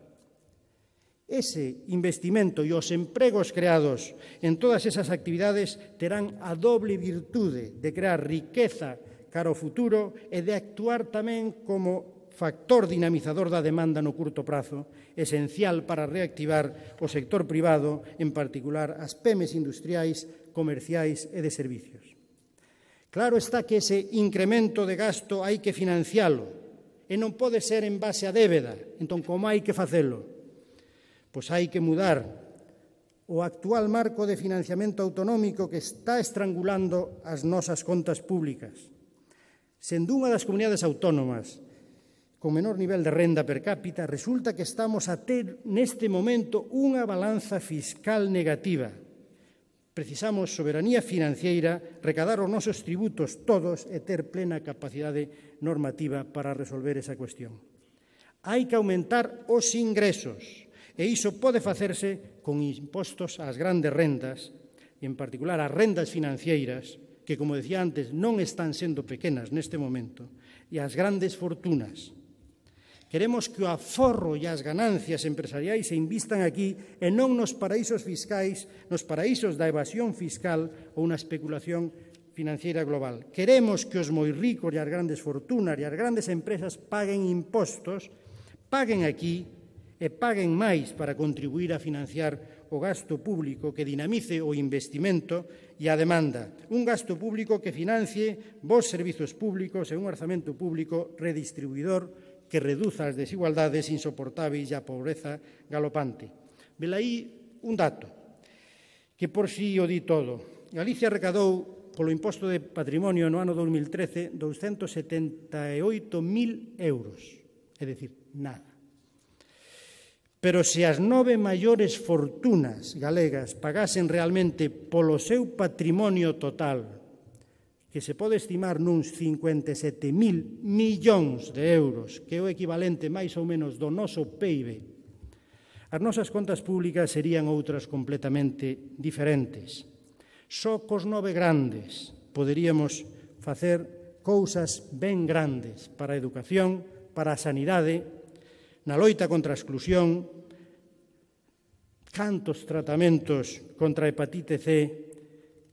Ese investimento e os empregos creados en todas esas actividades terán a doble virtude de crear riqueza cara ao futuro e de actuar tamén como factor dinamizador da demanda no curto prazo, esencial para reactivar o sector privado, en particular as PEMEs industriais, comerciais e de servicios. Claro está que ese incremento de gasto hai que financialo e non pode ser en base a débeda. Entón, como hai que facelo? Pois hai que mudar o actual marco de financiamento autonómico que está estrangulando as nosas contas públicas. Sendo unha das comunidades autónomas con menor nivel de renda per cápita, resulta que estamos a ter neste momento unha balanza fiscal negativa. Precisamos soberanía financiera, recadar os nosos tributos todos e ter plena capacidade normativa para resolver esa cuestión. Hai que aumentar os ingresos e iso pode facerse con impostos ás grandes rendas, e en particular ás rendas financeiras, que, como decía antes, non están sendo pequenas neste momento, e as grandes fortunas. Queremos que o aforro e as ganancias empresariais se invistan aquí e non nos paraísos fiscais, nos paraísos da evasión fiscal ou na especulación financiera global. Queremos que os moi ricos e as grandes fortunas e as grandes empresas paguen impostos, paguen aquí e paguen máis para contribuir a financiar o gasto público que dinamice o investimento e a demanda. Un gasto público que financie bons servizos públicos e un orzamento público redistribuidor que reduza as desigualdades insoportáveis e a pobreza galopante. Velaí un dato que por si o di todo. Galicia recadou polo imposto de patrimonio no ano 2013 278.000 euros, é dicir, nada. Pero se as 9 maiores fortunas galegas pagasen realmente polo seu patrimonio total, que se pode estimar nuns 57.000 millóns de euros, que é o equivalente máis ou menos do noso PIB, as nosas contas públicas serían outras completamente diferentes. Só cos 9 grandes poderíamos facer cousas ben grandes para a educación, para a sanidade, na loita contra a exclusión, cantos tratamentos contra a hepatite C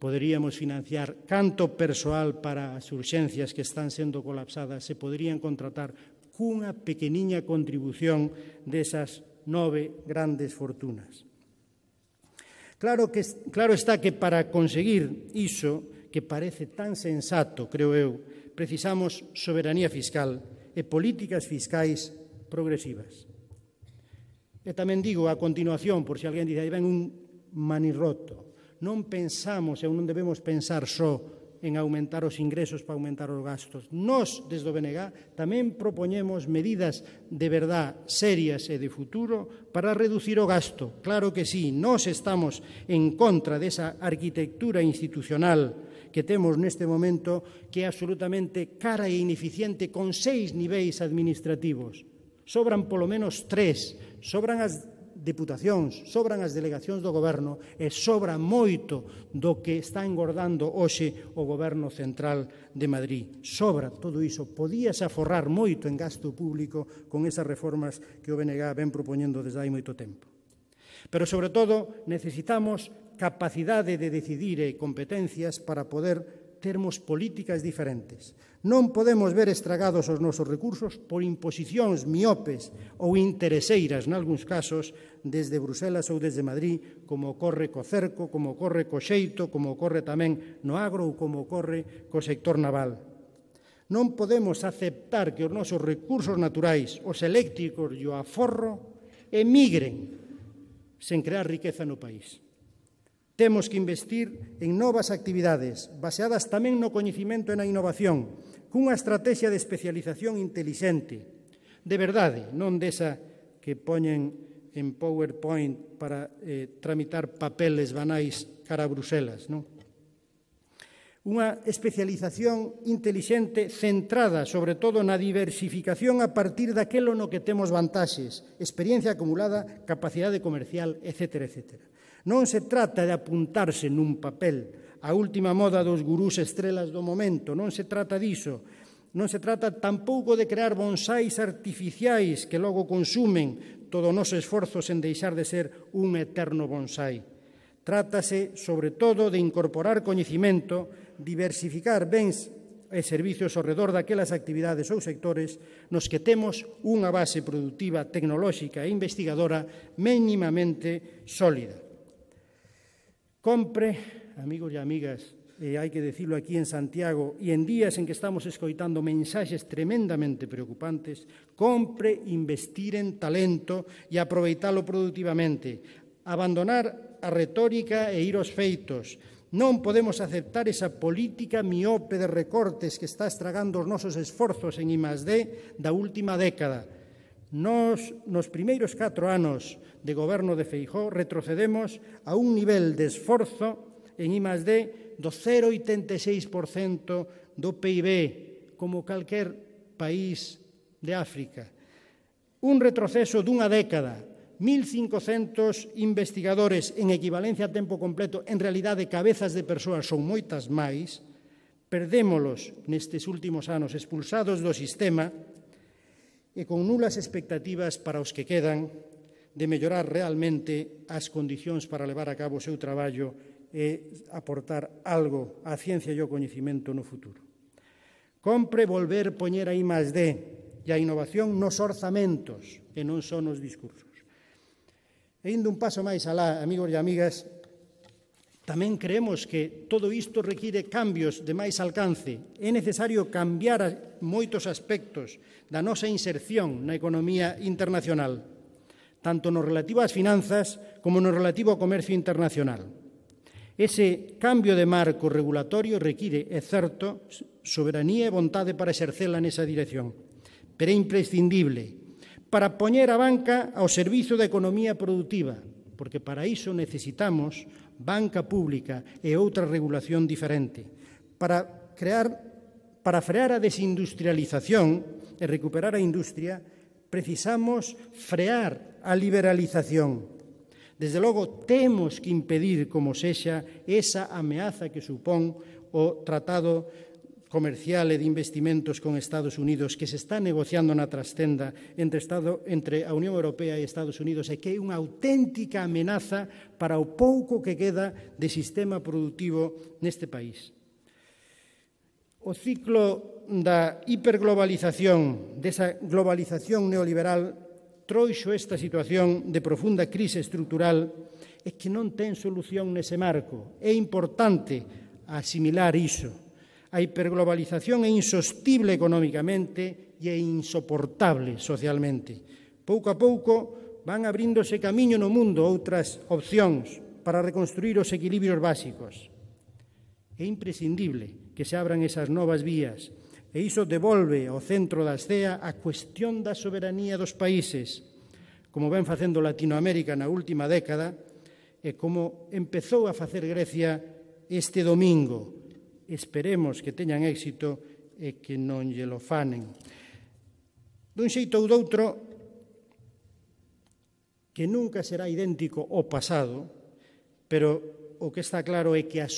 poderíamos financiar, canto persoal para as urxencias que están sendo colapsadas se poderían contratar cunha pequeniña contribución desas 9 grandes fortunas. Claro está que para conseguir iso, que parece tan sensato, creo eu, precisamos soberanía fiscal e políticas fiscais progresivas. E tamén digo a continuación, por se alguén dice, aí ven un manirroto, non pensamos e non debemos pensar só en aumentar os ingresos para aumentar os gastos. Nós, desde o BNG, tamén propoñemos medidas de verdad serias e de futuro para reducir o gasto. Claro que sí, nós estamos en contra desa arquitectura institucional que temos neste momento, que é absolutamente cara e ineficiente, con 6 niveis administrativos. Sobran polo menos 3, sobran as deputacións, sobran as delegacións do goberno e sobra moito do que está engordando hoxe o goberno central de Madrid. Sobra todo iso. Podíase aforrar moito en gasto público con esas reformas que o BNG ven propoñendo desde hai moito tempo. Pero, sobre todo, necesitamos capacidade de decidir e competencias para poder termos políticas diferentes. Non podemos ver estragados os nosos recursos por imposicións miopes ou intereseiras, nalgúns casos, desde Bruselas ou desde Madrid, como ocorre co cerco, como ocorre co xeito, como ocorre tamén no agro ou como ocorre co sector naval. Non podemos aceptar que os nosos recursos naturais, os eléctricos e o aforro, emigren sen crear riqueza no país. Temos que investir en novas actividades, baseadas tamén no coñecimento e na innovación, cunha estrategia de especialización intelixente, de verdade, non desa que poñen en PowerPoint para tramitar papeles banais cara a Bruselas, non? Unha especialización intelixente centrada, sobre todo, na diversificación a partir daquelo no que temos vantaxes, experiencia acumulada, capacidade comercial, etc., etc. Non se trata de apuntarse nun papel a última moda dos gurús estrelas do momento, non se trata diso. Non se trata tampouco de crear bonsáis artificiais que logo consumen todo o noso esforzo sen deixar de ser un eterno bonsai. Trátase, sobre todo, de incorporar coñecimento, diversificar bens e servicios ao redor daquelas actividades ou sectores nos que temos unha base productiva, tecnolóxica e investigadora mínimamente sólida. Compre, amigos e amigas, e hai que decirlo aquí en Santiago, e en días en que estamos escoitando mensaxes tremendamente preocupantes, compre investir en talento e aproveitalo productivamente, abandonar a retórica e ir aos feitos. Non podemos aceptar esa política miope de recortes que está estragando os nosos esforzos en I+D da última década. Nos primeiros 4 anos de goberno de Feijóo retrocedemos a un nivel de esforzo en I+D do 0,86% do PIB, como calquer país de África. Un retroceso dunha década, 1.500 investigadores en equivalencia a tempo completo, en realidade cabezas de persoas son moitas máis, perdémolos nestes últimos anos expulsados do sistema e con nulas expectativas para os que quedan de mellorar realmente as condicións para levar a cabo o seu traballo e aportar algo á ciencia e ao coñecimento no futuro. Compre volver poñer a I+D e a innovación nos orzamentos e non só nos discursos. E indo un paso máis alá, amigos e amigas, tamén creemos que todo isto require cambios de máis alcance. É necesario cambiar moitos aspectos da nosa inserción na economía internacional, tanto no relativo ás finanzas como no relativo ao comercio internacional. Ese cambio de marco regulatorio require, é certo, soberanía e vontade para exercela nesa dirección, pero é imprescindible para poñer a banca ao servizo da economía productiva, porque para iso necesitamos banca pública e outra regulación diferente. Para frear a desindustrialización e recuperar a industria, precisamos frear a liberalización. Desde logo, temos que impedir, como sexa, esa ameaza que supón o Tratado Comercial e de Investimentos con Estados Unidos que se está negociando na trastenda entre a Unión Europea e Estados Unidos e que é unha auténtica amenaza para o pouco que queda de sistema productivo neste país. O ciclo da hiperglobalización, desa globalización neoliberal, trouxo esta situación de profunda crise estrutural e que non ten solución nese marco. É importante asimilar iso. A hiperglobalización é insostible económicamente e é insoportable socialmente. Pouco a pouco van abríndose camiño no mundo outras opcións para reconstruir os equilibrios básicos. É imprescindible que se abran esas novas vías e iso devolve ao centro da escena a cuestión da soberanía dos países, como ven facendo Latinoamérica na última década e como empezou a facer Grecia este domingo. Esperemos que teñan éxito e que non lle lo fanen. Dun xeito ou doutro, que nunca será idéntico ao pasado, pero o que está claro é que a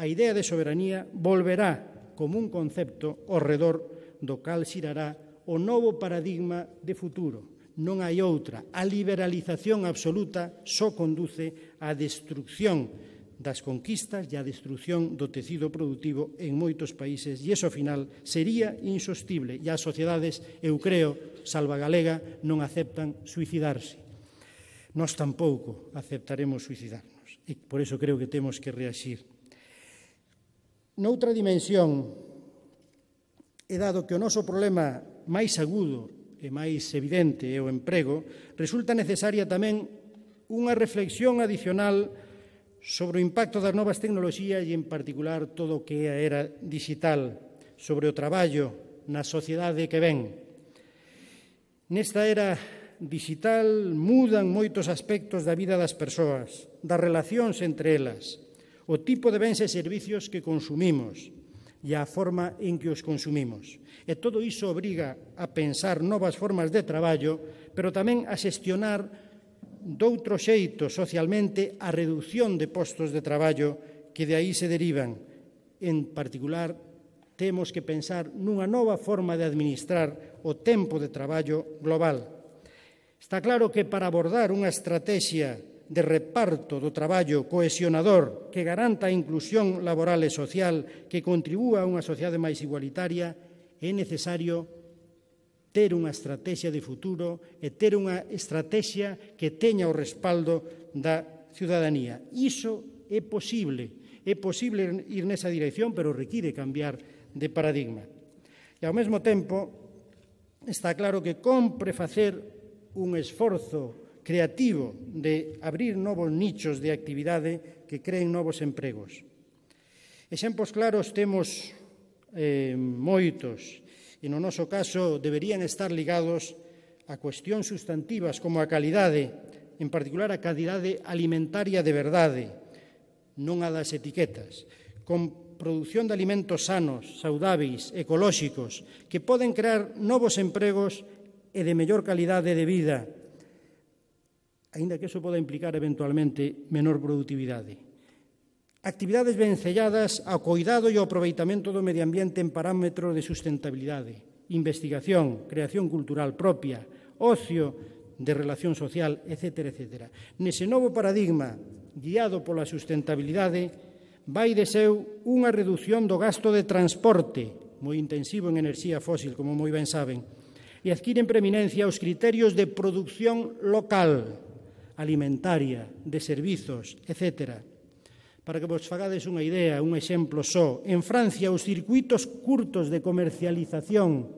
idea de soberanía volverá como un concepto ao redor do cal xirará o novo paradigma de futuro. Non hai outra. A liberalización absoluta só conduce á destrucción das conquistas e a destrucción do tecido productivo en moitos países e iso, ao final, sería insostible e as sociedades, eu creo, salva galega, non aceptan suicidarse. Nós tampouco aceptaremos suicidarnos e por iso creo que temos que reaxir. Noutra dimensión, é dado que o noso problema máis agudo e máis evidente é o emprego, resulta necesaria tamén unha reflexión adicional sobre o impacto das novas tecnoloxías e, en particular, todo o que é a era digital, sobre o traballo na sociedade que ven. Nesta era digital mudan moitos aspectos da vida das persoas, das relacións entre elas, o tipo de bens e servicios que consumimos e a forma en que os consumimos. E todo iso obriga a pensar novas formas de traballo, pero tamén a xestionar doutro xeito socialmente a reducción de postos de traballo que de aí se derivan. En particular, temos que pensar nunha nova forma de administrar o tempo de traballo global. Está claro que para abordar unha estrategia de reparto do traballo cohesionador que garanta a inclusión laboral e social, que contribúa a unha sociedade máis igualitaria, é necesario ter unha estrategia de futuro e ter unha estrategia que teña o respaldo da ciudadanía. Iso é posible ir nesa dirección, pero require cambiar de paradigma. E ao mesmo tempo, está claro que compre facer un esforzo creativo de abrir novos nichos de actividade que creen novos empregos. Exemplos claros temos moitos, e no noso caso deberían estar ligados a cuestións sustantivas como a calidade, en particular a calidade alimentaria de verdade, non a das etiquetas, con produción de alimentos sanos, saudáveis, ecolóxicos, que poden crear novos empregos e de mellor calidade de vida, aínda que iso poda implicar eventualmente menor productividade. Actividades vencelladas ao coidado e ao aproveitamento do medio ambiente en parámetros de sustentabilidade, investigación, creación cultural propia, ocio de relación social, etc. etc. Nese novo paradigma, guiado pola sustentabilidade, vai de seu unha reducción do gasto de transporte, moi intensivo en enerxía fósil, como moi ben saben, e adquiren preeminencia os criterios de produción local, alimentaria, de servizos, etc. Para que vos fagades unha idea, un exemplo só, en Francia os circuitos curtos de comercialización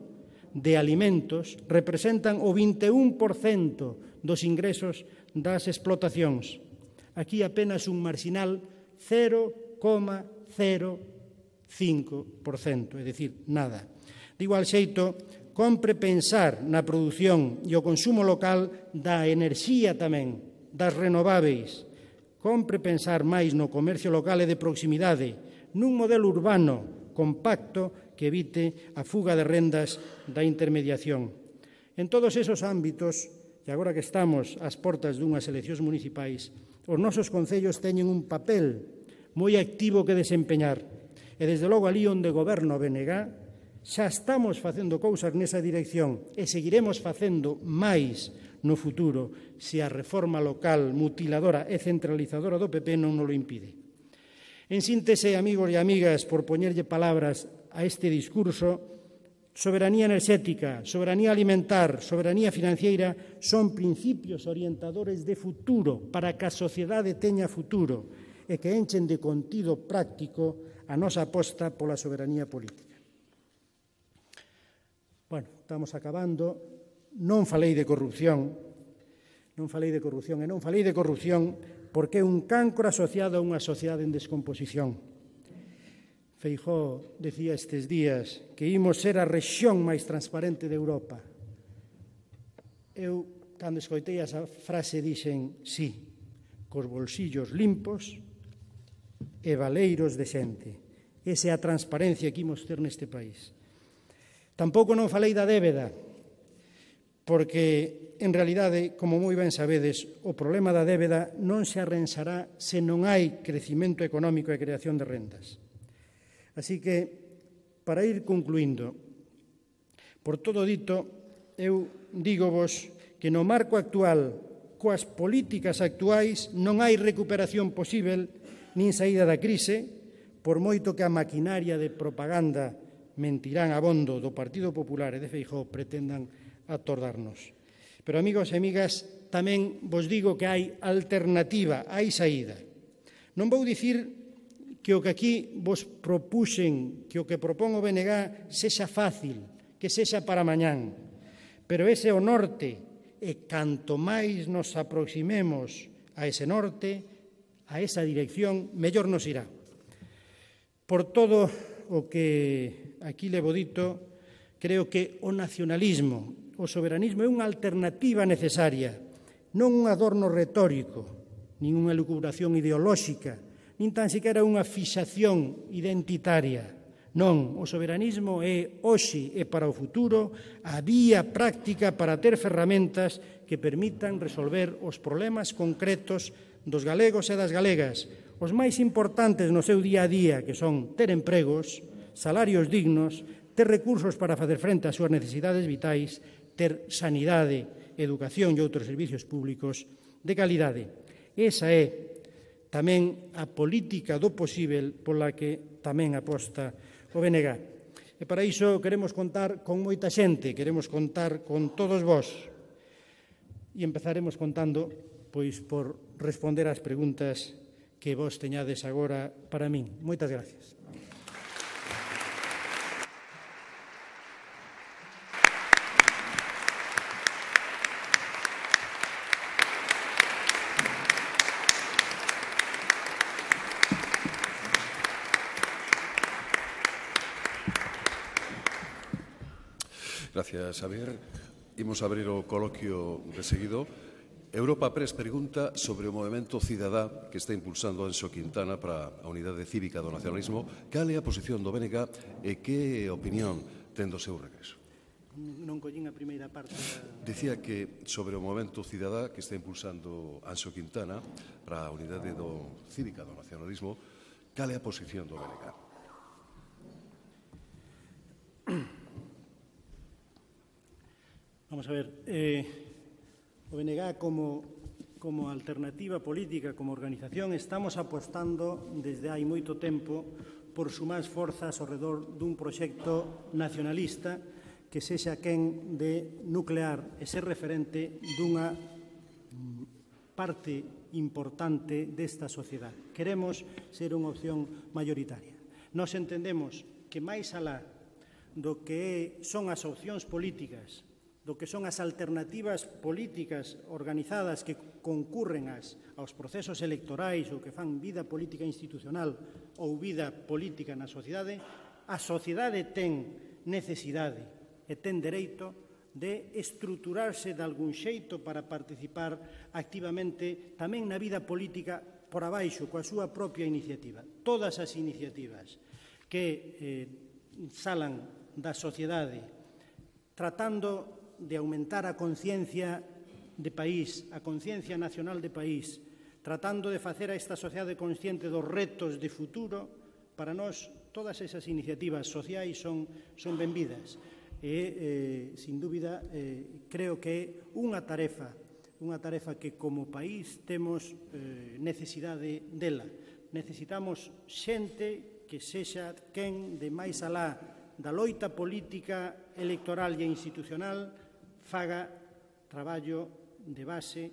de alimentos representan o 21% dos ingresos das explotacións. Aquí apenas un marxinal 0,05%, é dicir, nada. De igual xeito, compre pensar na produción e o consumo local da enerxía tamén, das renováveis. Compre pensar máis no comercio local e de proximidade, nun modelo urbano compacto que evite a fuga de rendas da intermediación. En todos esos ámbitos, e agora que estamos ás portas dunhas eleccións municipais, os nosos concellos teñen un papel moi activo que desempeñar. E, desde logo, ali onde goberna o BNG, xa estamos facendo cousas nesa dirección e seguiremos facendo máis no futuro se a reforma local mutiladora e centralizadora do PP non nos lo impide. En síntese, amigos e amigas, por poñerlle palabras a este discurso, soberanía enerxética, soberanía alimentar, soberanía financiera son principios orientadores de futuro para que a sociedade teña futuro e que enchen de contido práctico a nosa aposta pola soberanía política. Bueno, estamos acabando. Non falei de corrupción, e non falei de corrupción porque é un cancro asociado a unha sociedade en descomposición. Feijóo decía estes días que imos ser a rexión máis transparente de Europa. Eu, cando escoitei esa frase, dixen sí, cos bolsillos limpos e valeiros de xente. Esa é a transparencia que imos ter neste país. Tampouco non falei da débeda, porque, en realidade, como moi ben sabedes, o problema da débeda non se arrensará se non hai crecimento económico e creación de rendas. Así que, para ir concluindo, por todo dito, eu dígovos que no marco actual, coas políticas actuais, non hai recuperación posível nin saída da crise, por moito que a maquinaria de propaganda mentirán abondo do Partido Popular e de Feijóo pretendan atordarnos. Pero, amigos e amigas, tamén vos digo que hai alternativa, hai saída. Non vou dicir que o que aquí vos propuxen, que o que propón o BNG sexa fácil, que sexa para mañán. Pero ese é o norte, e canto máis nos aproximemos a ese norte, a esa dirección, mellor nos irá. Por todo o que aquí levo dito, creo que o nacionalismo, o soberanismo é unha alternativa necesaria, non un adorno retórico, nin unha elucubración ideolóxica, nin tan sequera unha fixación identitaria. Non, o soberanismo é hoxe e para o futuro a vía práctica para ter ferramentas que permitan resolver os problemas concretos dos galegos e das galegas, os máis importantes no seu día a día, que son ter empregos, salarios dignos, ter recursos para facer frente ás súas necesidades vitais, ter sanidade, educación e outros servicios públicos de calidade. Esa é tamén a política do posíbel pola que tamén aposta o BNG. E para iso queremos contar con moita xente, queremos contar con todos vós. E empezaremos contando, pois, por responder ás preguntas que vos teñades agora para min. Moitas gracias. Gracias, Xavier. Imos abrir o coloquio de seguido. Europa Press pregunta sobre o movemento cidadá que está impulsando Anxo Quintana para a unidade cívica do nacionalismo. Cal é a posición do BNG e que opinión ten do seu regreso? Non collín a primeira parte. Dicía que sobre o movemento cidadá que está impulsando Anxo Quintana para a unidade cívica do nacionalismo, cal é a posición do BNG? Vamos a ver, o BNG como alternativa política, como organización, estamos apostando desde hai moito tempo por sumar forzas ao redor dun proxecto nacionalista que sexa quen de nuclear e ser referente dunha parte importante desta sociedade. Queremos ser unha opción maioritaria. Nós entendemos que máis alá do que son as opcións políticas do que son as alternativas políticas organizadas que concurren aos procesos electorais ou que fan vida política institucional ou vida política na sociedade, a sociedade ten necesidade e ten dereito de estruturarse de algún xeito para participar activamente tamén na vida política por abaixo, coa súa propia iniciativa. Todas as iniciativas que salan da sociedade tratando de aumentar a conciencia de país, a conciencia nacional de país, tratando de facer a esta sociedade consciente dos retos de futuro, para nós todas esas iniciativas sociais son benvidas. E, sin dúbida, creo que é unha tarefa que como país temos necesidade dela. Necesitamos xente que sexa quen de máis alá da loita política, electoral e institucional faga traballo de base,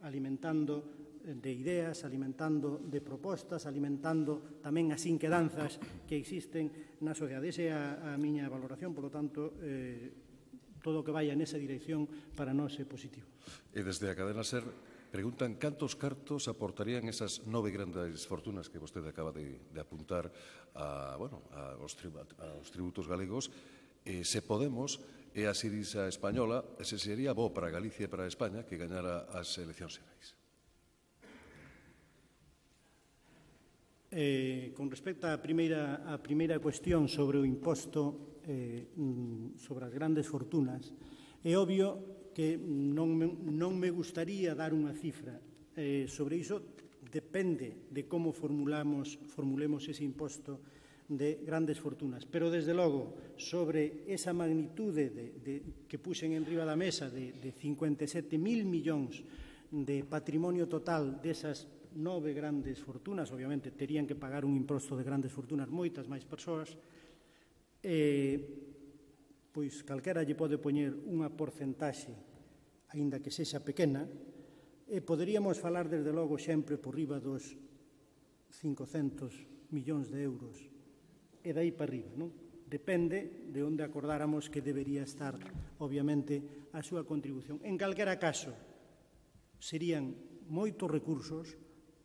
alimentando de ideas, alimentando de propostas, alimentando tamén as inquedanzas que existen na sociedade. Esa é a miña valoración, por lo tanto, todo o que vaya nesa dirección para nós é positivo. E desde a cadena SER preguntan cantos cartos aportarían esas 9 grandes fortunas que vostede acaba de apuntar aos tributos galegos. Se Podemos e a Syriza española, ese sería bo para Galicia e para España que gañara as eleccións xerais. Con respecto á primeira cuestión sobre o imposto sobre as grandes fortunas, é obvio que non me gustaría dar unha cifra. Sobre iso depende de como formulemos ese imposto de grandes fortunas. Pero, desde logo, sobre esa magnitude que puxen en riba da mesa de 57.000 millóns de patrimonio total desas 9 grandes fortunas, obviamente terían que pagar un imposto de grandes fortunas moitas máis persoas, pois calquera lle pode poñer unha porcentaxe, aínda que sexa pequena, e poderíamos falar, desde logo, sempre por riba dos 500 millóns de euros, e dai para arriba, non? Depende de onde acordáramos que debería estar, obviamente, a súa contribución. En calquera caso, serían moitos recursos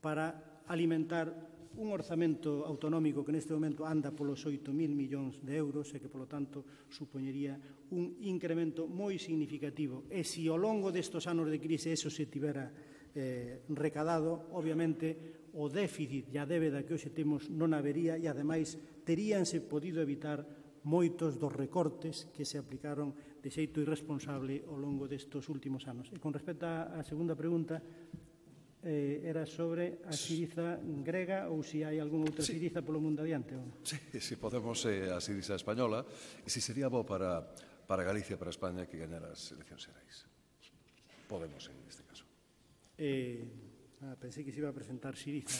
para alimentar un orzamento autonómico que neste momento anda polos 8.000 millóns de euros e que, polo tanto, supoñería un incremento moi significativo. E se ao longo destes anos de crise eso se tivera recadado, obviamente, o déficit e a débeda que hoxe temos non habería e, ademais, teríanse podido evitar moitos dos recortes que se aplicaron de xeito irresponsable ao longo destes últimos anos. E con respecto á segunda pregunta, era sobre a Syriza grega ou se hai algunha outra Syriza polo mundo adiante? Si Podemos a Syriza española, e se sería bo para Galicia e para España que gañara as eleccións xerais. Podemos, en este caso. Pensei que se iba a presentar Syriza.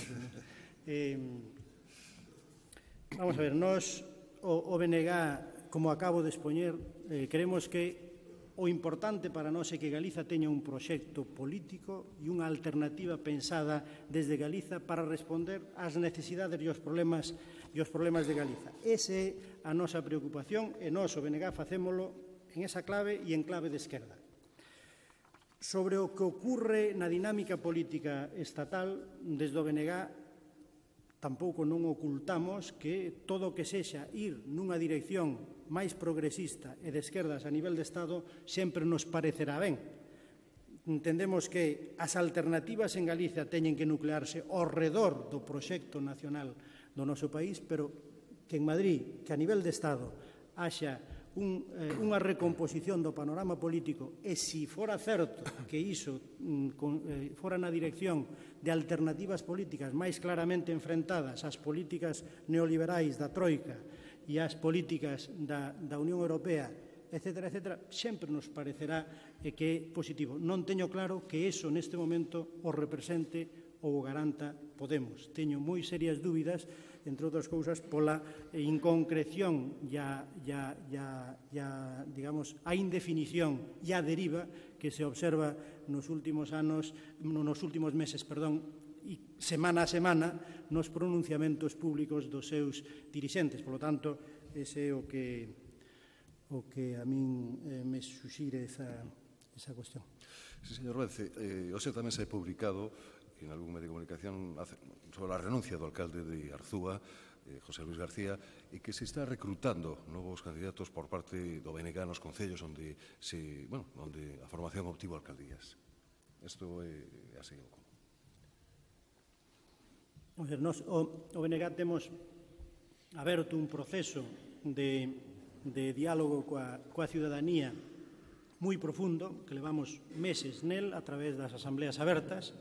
Vamos a ver, nós, o BNG, como acabo de expoñer, creemos que o importante para nós é que Galiza teña un proxecto político e unha alternativa pensada desde Galiza para responder ás necesidades e os problemas de Galiza. Esa é a nosa preocupación e nós, o BNG, facémolo en esa clave e en clave de esquerda. Sobre o que ocurre na dinámica política estatal, desde o BNG, tampouco non ocultamos que todo o que sexa ir nunha dirección máis progresista e de esquerdas a nivel de Estado sempre nos parecerá ben. Entendemos que as alternativas en Galicia teñen que nuclearse ao redor do proxecto nacional do noso país, pero que en Madrid, que a nivel de Estado, haxa unha recomposición do panorama político e, se fora certo que iso fora na dirección de alternativas políticas máis claramente enfrentadas ás políticas neoliberais da Troika e ás políticas da Unión Europea, etc., sempre nos parecerá que é positivo. Non teño claro que iso neste momento o represente ou o garanta Podemos. Teño moi serias dúbidas, entre outras cousas, pola inconcreción e a indefinición e a deriva que se observa nos últimos meses, e semana a semana, nos pronunciamentos públicos dos seus dirixentes. Por lo tanto, ese é o que o que a min me suxire esa cuestión. Sí, señor Vence, hoxe tamén se ha publicado en algún medio de comunicación sobre a renuncia do alcalde de Arzúa, José Luis García, e que se está recrutando novos candidatos por parte do BNG nos concellos onde a formación obtivo alcaldías. Isto é así. Nos, o BNG temos aberto un proceso de diálogo coa ciudadanía moi profundo, que levamos meses nel a través das asambleas abertas,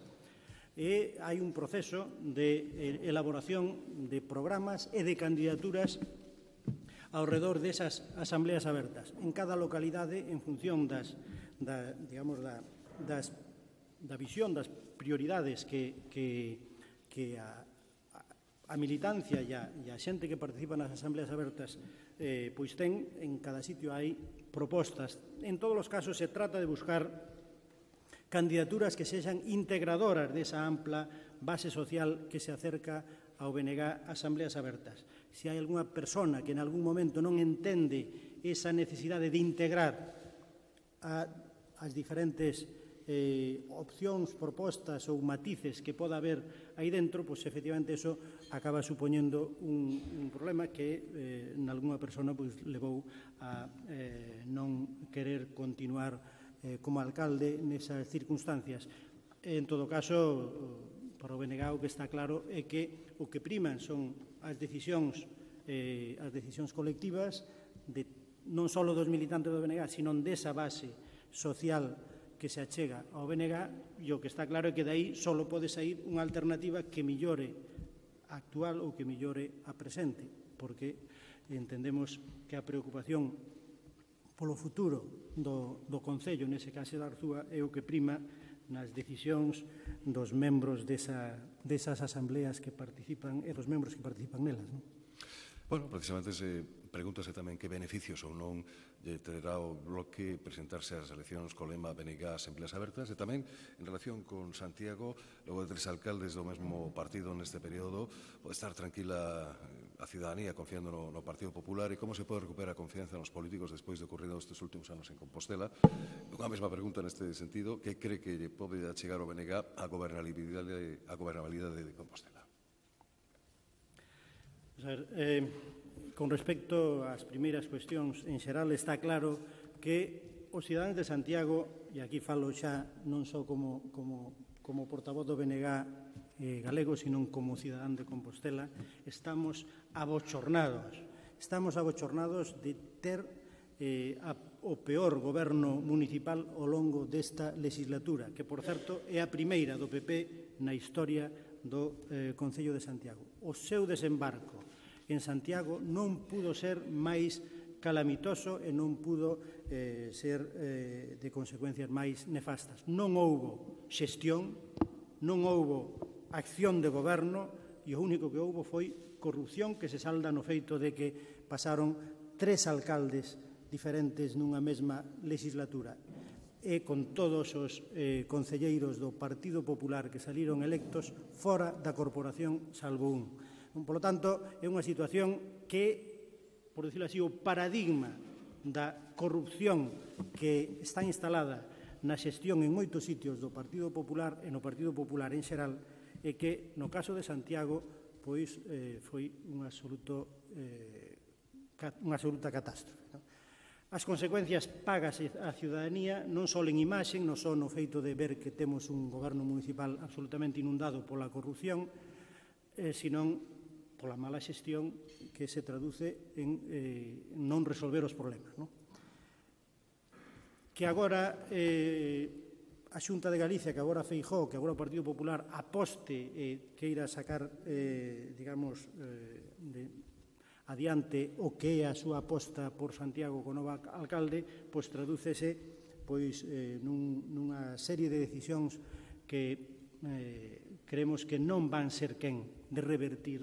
e hai un proceso de elaboración de programas e de candidaturas ao redor desas asambleas abertas. En cada localidade, en función da visión, das prioridades que a militancia e a xente que participa nas asambleas abertas pois ten, en cada sitio hai propostas. En todos os casos se trata de buscar candidaturas que sexan integradoras desa ampla base social que se acerca ao BNG asambleas abertas. Se hai algunha persona que en algún momento non entende esa necesidade de integrar as diferentes opcións, propostas ou matices que poda haber aí dentro, pois efectivamente eso acaba supoñendo un problema que nalgúna persona levou a non querer continuar como alcalde nesas circunstancias. En todo caso, para o BNG o que está claro é que o que priman son as decisións colectivas non só dos militantes do BNG, sino desa base social que se achega ao BNG, e o que está claro é que dai só pode sair unha alternativa que millore a actual ou que millore a presente, porque entendemos que a preocupación polo futuro do Concello, nese caso de Arzúa, é o que prima nas decisións dos membros desas asambleas que participan e dos membros que participan nelas. Bueno, precisamente pregúntase tamén que beneficios ou non terá o bloque presentarse ás eleccións co lema BNG Asambleas Abertas, e tamén en relación con Santiago, logo de 3 alcaldes do mesmo partido neste período, pode estar tranquila a ciudadanía confiando no Partido Popular, e como se pode recuperar a confianza nos políticos despois de ocorrido estes últimos anos en Compostela. Unha mesma pregunta neste sentido, que cree que pode achegar o BNG a gobernabilidade de Compostela? Con respecto ás primeiras cuestións, en xeral está claro que os cidadáns de Santiago, e aquí falo xa non só como portavoz do BNG galego, sino como cidadán de Compostela, estamos abochornados de ter o peor goberno municipal ao longo desta legislatura, que, por certo, é a primeira do PP na historia do Concello de Santiago. O seu desembarco en Santiago non pudo ser máis calamitoso e non pudo ser de consecuencias máis nefastas. Non houbo xestión, non houbo acción de goberno, e o único que houbo foi corrupción, que se salda no feito de que pasaron 3 alcaldes diferentes nunha mesma legislatura, e con todos os concelleiros do Partido Popular que saliron electos fora da corporación, salvo un. Por lo tanto, é unha situación que, por decirlo así, o paradigma da corrupción que está instalada na xestión en moitos sitios do Partido Popular e no Partido Popular en xeral, é que no caso de Santiago pois foi unha absoluta catástrofe. As consecuencias pagas a ciudadanía non só en imaxe, non só no feito de ver que temos un goberno municipal absolutamente inundado pola corrupción, senón pola mala xestión que se traduce en non resolver os problemas. Que agora a Xunta de Galicia, que agora Feijóo, que agora o Partido Popular aposte e queira sacar, digamos, adiante o que é a súa aposta por Santiago co novo alcalde, pois tradúcese nunha serie de decisións que creemos que non van ser quen de revertir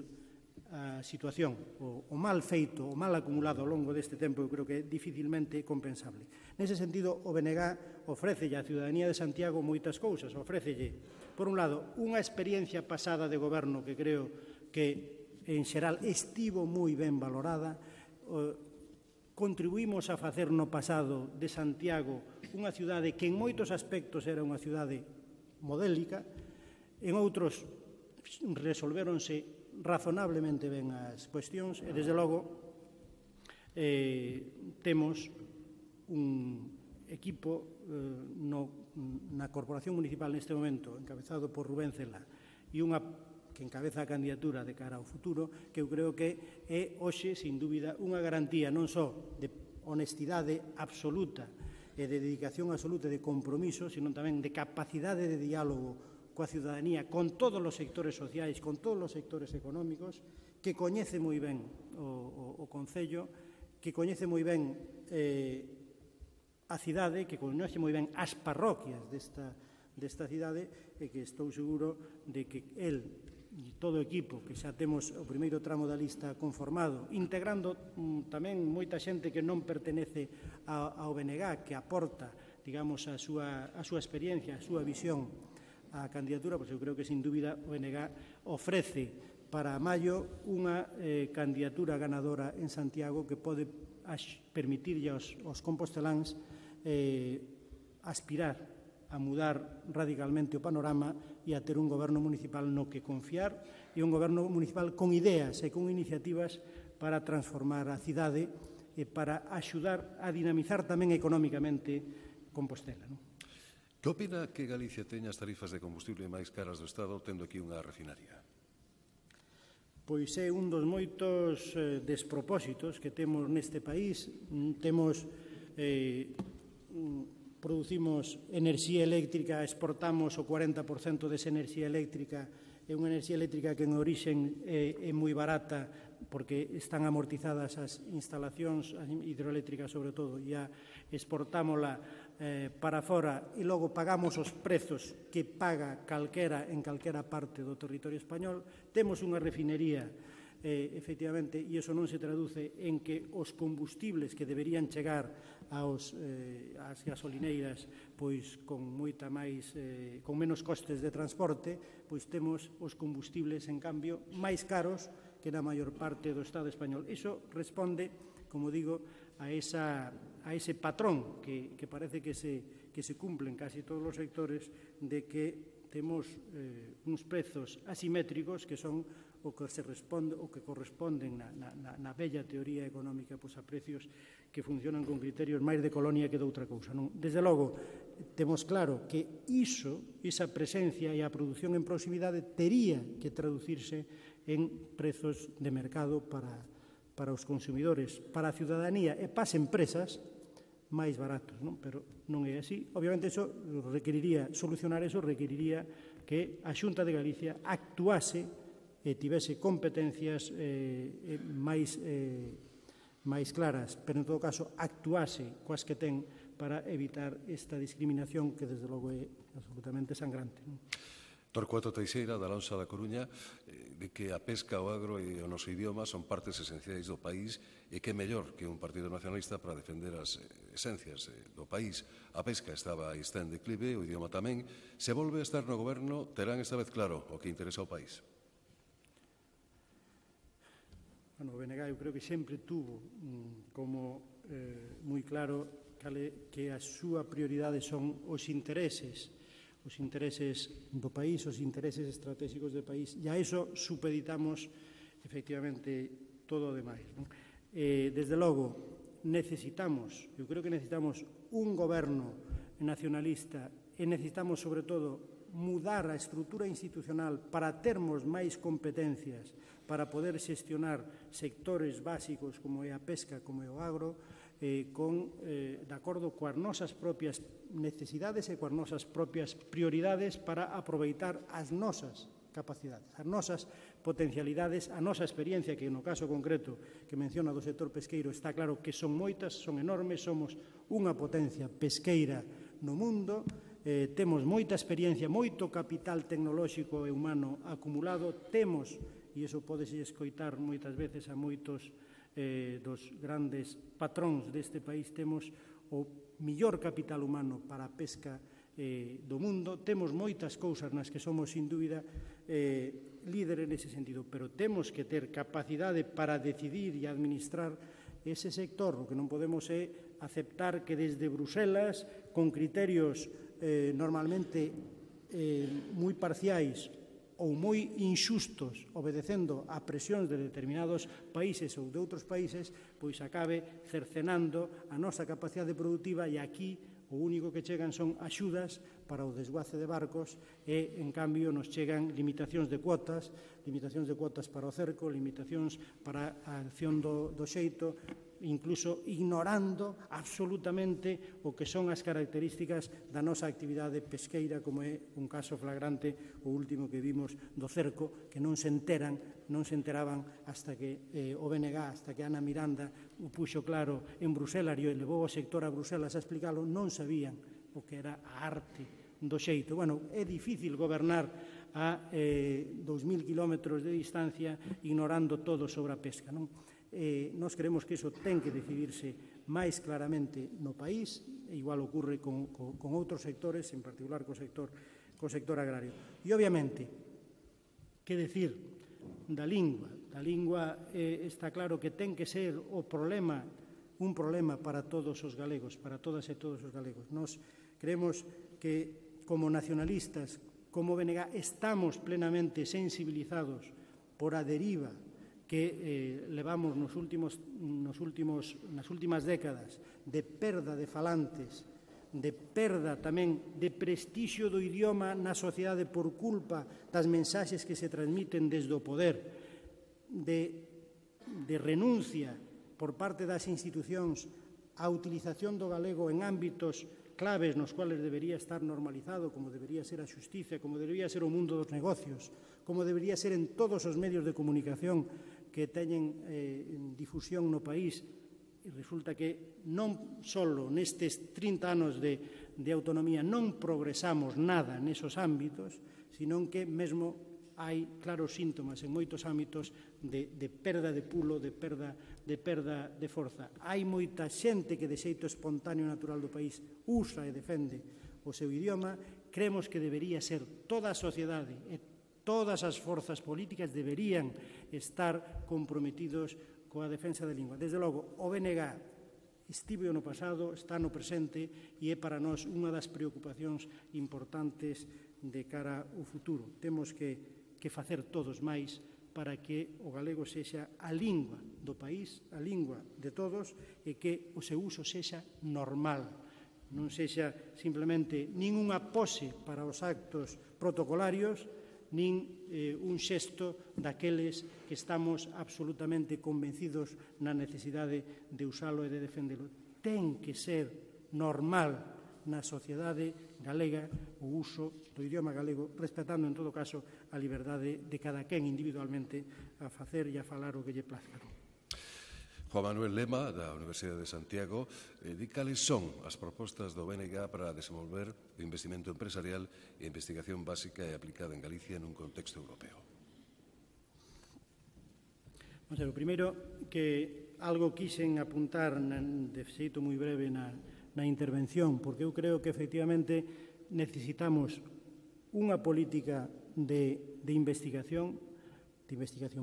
a situación. O mal feito, o mal acumulado ao longo deste tempo, eu creo que é dificilmente compensable. Nese sentido, o BNG ofrécelle á ciudadanía de Santiago moitas cousas. Ofrécelle, por un lado, unha experiencia pasada de goberno que creo que, en xeral, estivo moi ben valorada. contribuímos a facer no pasado de Santiago unha cidade que en moitos aspectos era unha cidade modélica, en outros resolvéronse razonablemente ben as cuestións e, desde logo, temos un equipo na Corporación Municipal neste momento, encabezado por Rubén Cela, e unha que encabeza a candidatura de cara ao futuro, que eu creo que é hoxe, sin dúbida, unha garantía non só de honestidade absoluta e de dedicación absoluta e de compromiso, sino tamén de capacidade de diálogo coa ciudadanía, con todos os sectores sociais, con todos os sectores económicos, que coñece moi ben o Concello, que coñece moi ben a cidade, que coñece moi ben as parroquias desta cidade, e que estou seguro de que el e todo o equipo, que xa temos o primeiro tramo da lista conformado, integrando tamén moita xente que non pertenece ao BNG, que aporta, digamos, a súa experiencia, a súa visión á candidatura, pois eu creo que, sin dúbida, o BNG ofrece para maio unha candidatura ganadora en Santiago que pode permitirlle aos composteláns aspirar a mudar radicalmente o panorama e a ter un goberno municipal no que confiar, e un goberno municipal con ideas e con iniciativas para transformar a cidade e para axudar a dinamizar tamén económicamente Compostela. Que opina que Galicia teña as tarifas de combustible máis caras do Estado tendo aquí unha refinaría? Pois é un dos moitos despropósitos que temos neste país. Producimos enerxía eléctrica, exportamos o 40% desa enerxía eléctrica, é unha enerxía eléctrica que en origen é moi barata porque están amortizadas as instalacións hidroeléctricas, sobre todo, e exportámola para fora e logo pagamos os prezos que paga calquera en calquera parte do territorio español. Temos unha refinería, efectivamente, e iso non se traduce en que os combustibles que deberían chegar ás gasolineiras pois con moita máis con menos costes de transporte, pois temos os combustibles, en cambio, máis caros que na maior parte do Estado español. Iso responde, como digo, a ese patrón que parece que se cumple en casi todos os sectores, de que temos uns prezos asimétricos que son o que corresponden na bella teoría económica a precios que funcionan con criterios máis de colonia que de outra cousa. Desde logo, temos claro que esa presencia e a produción en proximidade tería que traducirse en prezos de mercado para os consumidores, para a ciudadanía e para as empresas máis baratos, pero non é así. Obviamente, solucionar eso requeriría que a Xunta de Galicia actuase e tivese competencias máis claras, pero, en todo caso, actuase coas que ten para evitar esta discriminación que, desde logo, é absolutamente sangrante. Torcuato Teixeira, da Lonxa da Coruña, de que a pesca, o agro e o noso idioma son partes esenciais do país e que é mellor que un partido nacionalista para defender as esencias do país. A pesca está en declive, o idioma tamén. Se volve a estar no goberno, terán esta vez claro o que interesa ao país. O BNG eu creo que sempre tuvo como moi claro que a súa prioridade son os intereses do país, os intereses estratégicos do país, e a iso supeditamos efectivamente todo o demais. Desde logo, eu creo que necesitamos un goberno nacionalista e necesitamos, sobre todo, mudar a estrutura institucional para termos máis competencias para poder xestionar sectores básicos como é a pesca, como é o agro, de acordo coas nosas propias necesidades e coas nosas propias prioridades para aproveitar as nosas capacidades, as nosas potencialidades, a nosa experiencia, que no caso concreto que menciona do sector pesqueiro está claro que son moitas, son enormes, somos unha potencia pesqueira no mundo, temos moita experiencia, moito capital tecnolóxico e humano acumulado, temos, e iso pódese escoitar moitas veces a moitos dos grandes patróns deste país, temos o millor capital humano para a pesca do mundo, temos moitas cousas nas que somos, sin dúbida, líderes nese sentido, pero temos que ter capacidade para decidir e administrar ese sector. O que non podemos é aceptar que desde Bruselas, con criterios normalmente moi parciais ou moi inxustos, obedecendo a presións de determinados países ou de outros países, pois acabe cercenando a nosa capacidade productiva, e aquí o único que chegan son axudas para o desguace de barcos e, en cambio, nos chegan limitacións de cuotas para o cerco, limitacións para a acción do xeito, incluso ignorando absolutamente o que son as características da nosa actividade pesqueira, como é un caso flagrante o último que vimos do cerco, que non se enteraban hasta que o BNG, hasta que Ana Miranda o puxo claro en Bruselas e levou o sector a Bruselas a explicalo, non sabían o que era a arte do xeito. Bueno, é difícil gobernar a 2.000 kilómetros de distancia ignorando todo sobre a pesca, non? Nós creemos que iso ten que decidirse máis claramente no país, e igual ocurre con outros sectores, en particular co sector agrario. E, obviamente, que decir da lingua? Da lingua está claro que ten que ser un problema para todos os galegos, para todas e todos os galegos. Nós creemos que, como nacionalistas, como BNG, estamos plenamente sensibilizados por a deriva que levamos nas últimas décadas de perda de falantes, de perda tamén de prestixio do idioma na sociedade por culpa das mensaxes que se transmiten desde o poder, de renuncia por parte das institucións á utilización do galego en ámbitos claves nos cuales debería estar normalizado, como debería ser a xustiza, como debería ser o mundo dos negocios, como debería ser en todos os medios de comunicación que teñen difusión no país. E resulta que non só nestes 30 anos de autonomía non progresamos nada nesos ámbitos, senón que mesmo hai claros síntomas en moitos ámbitos de perda de pulo, de perda de forza. Hai moita xente que de xeito espontáneo natural do país usa e defende o seu idioma. Creemos que debería ser toda a sociedade e todas as forzas políticas deberían estar comprometidos coa defensa da lingua. Desde logo, o BNG estivo no pasado, está no presente e é para nós unha das preocupacións importantes de cara ao futuro. Temos que facer todos máis para que o galego sexa a lingua do país, a lingua de todos, e que o seu uso sexa normal, non sexa simplemente nin unha pose para os actos protocolarios, nin un xesto daqueles que estamos absolutamente convencidos na necesidade de usalo e de defendelo. Ten que ser normal na sociedade galega o uso do idioma galego, respetando en todo caso a liberdade de cada quen individualmente a facer e a falar o que lle plazca. Juan Manuel Lema, da Universidade de Santiago, di cales son as propostas do BNG para desenvolver o investimento empresarial e investigación básica e aplicada en Galicia nun contexto europeo. O primeiro, que algo quixen apuntar de xeito moi breve na intervención, porque eu creo que efectivamente necesitamos unha política de investigación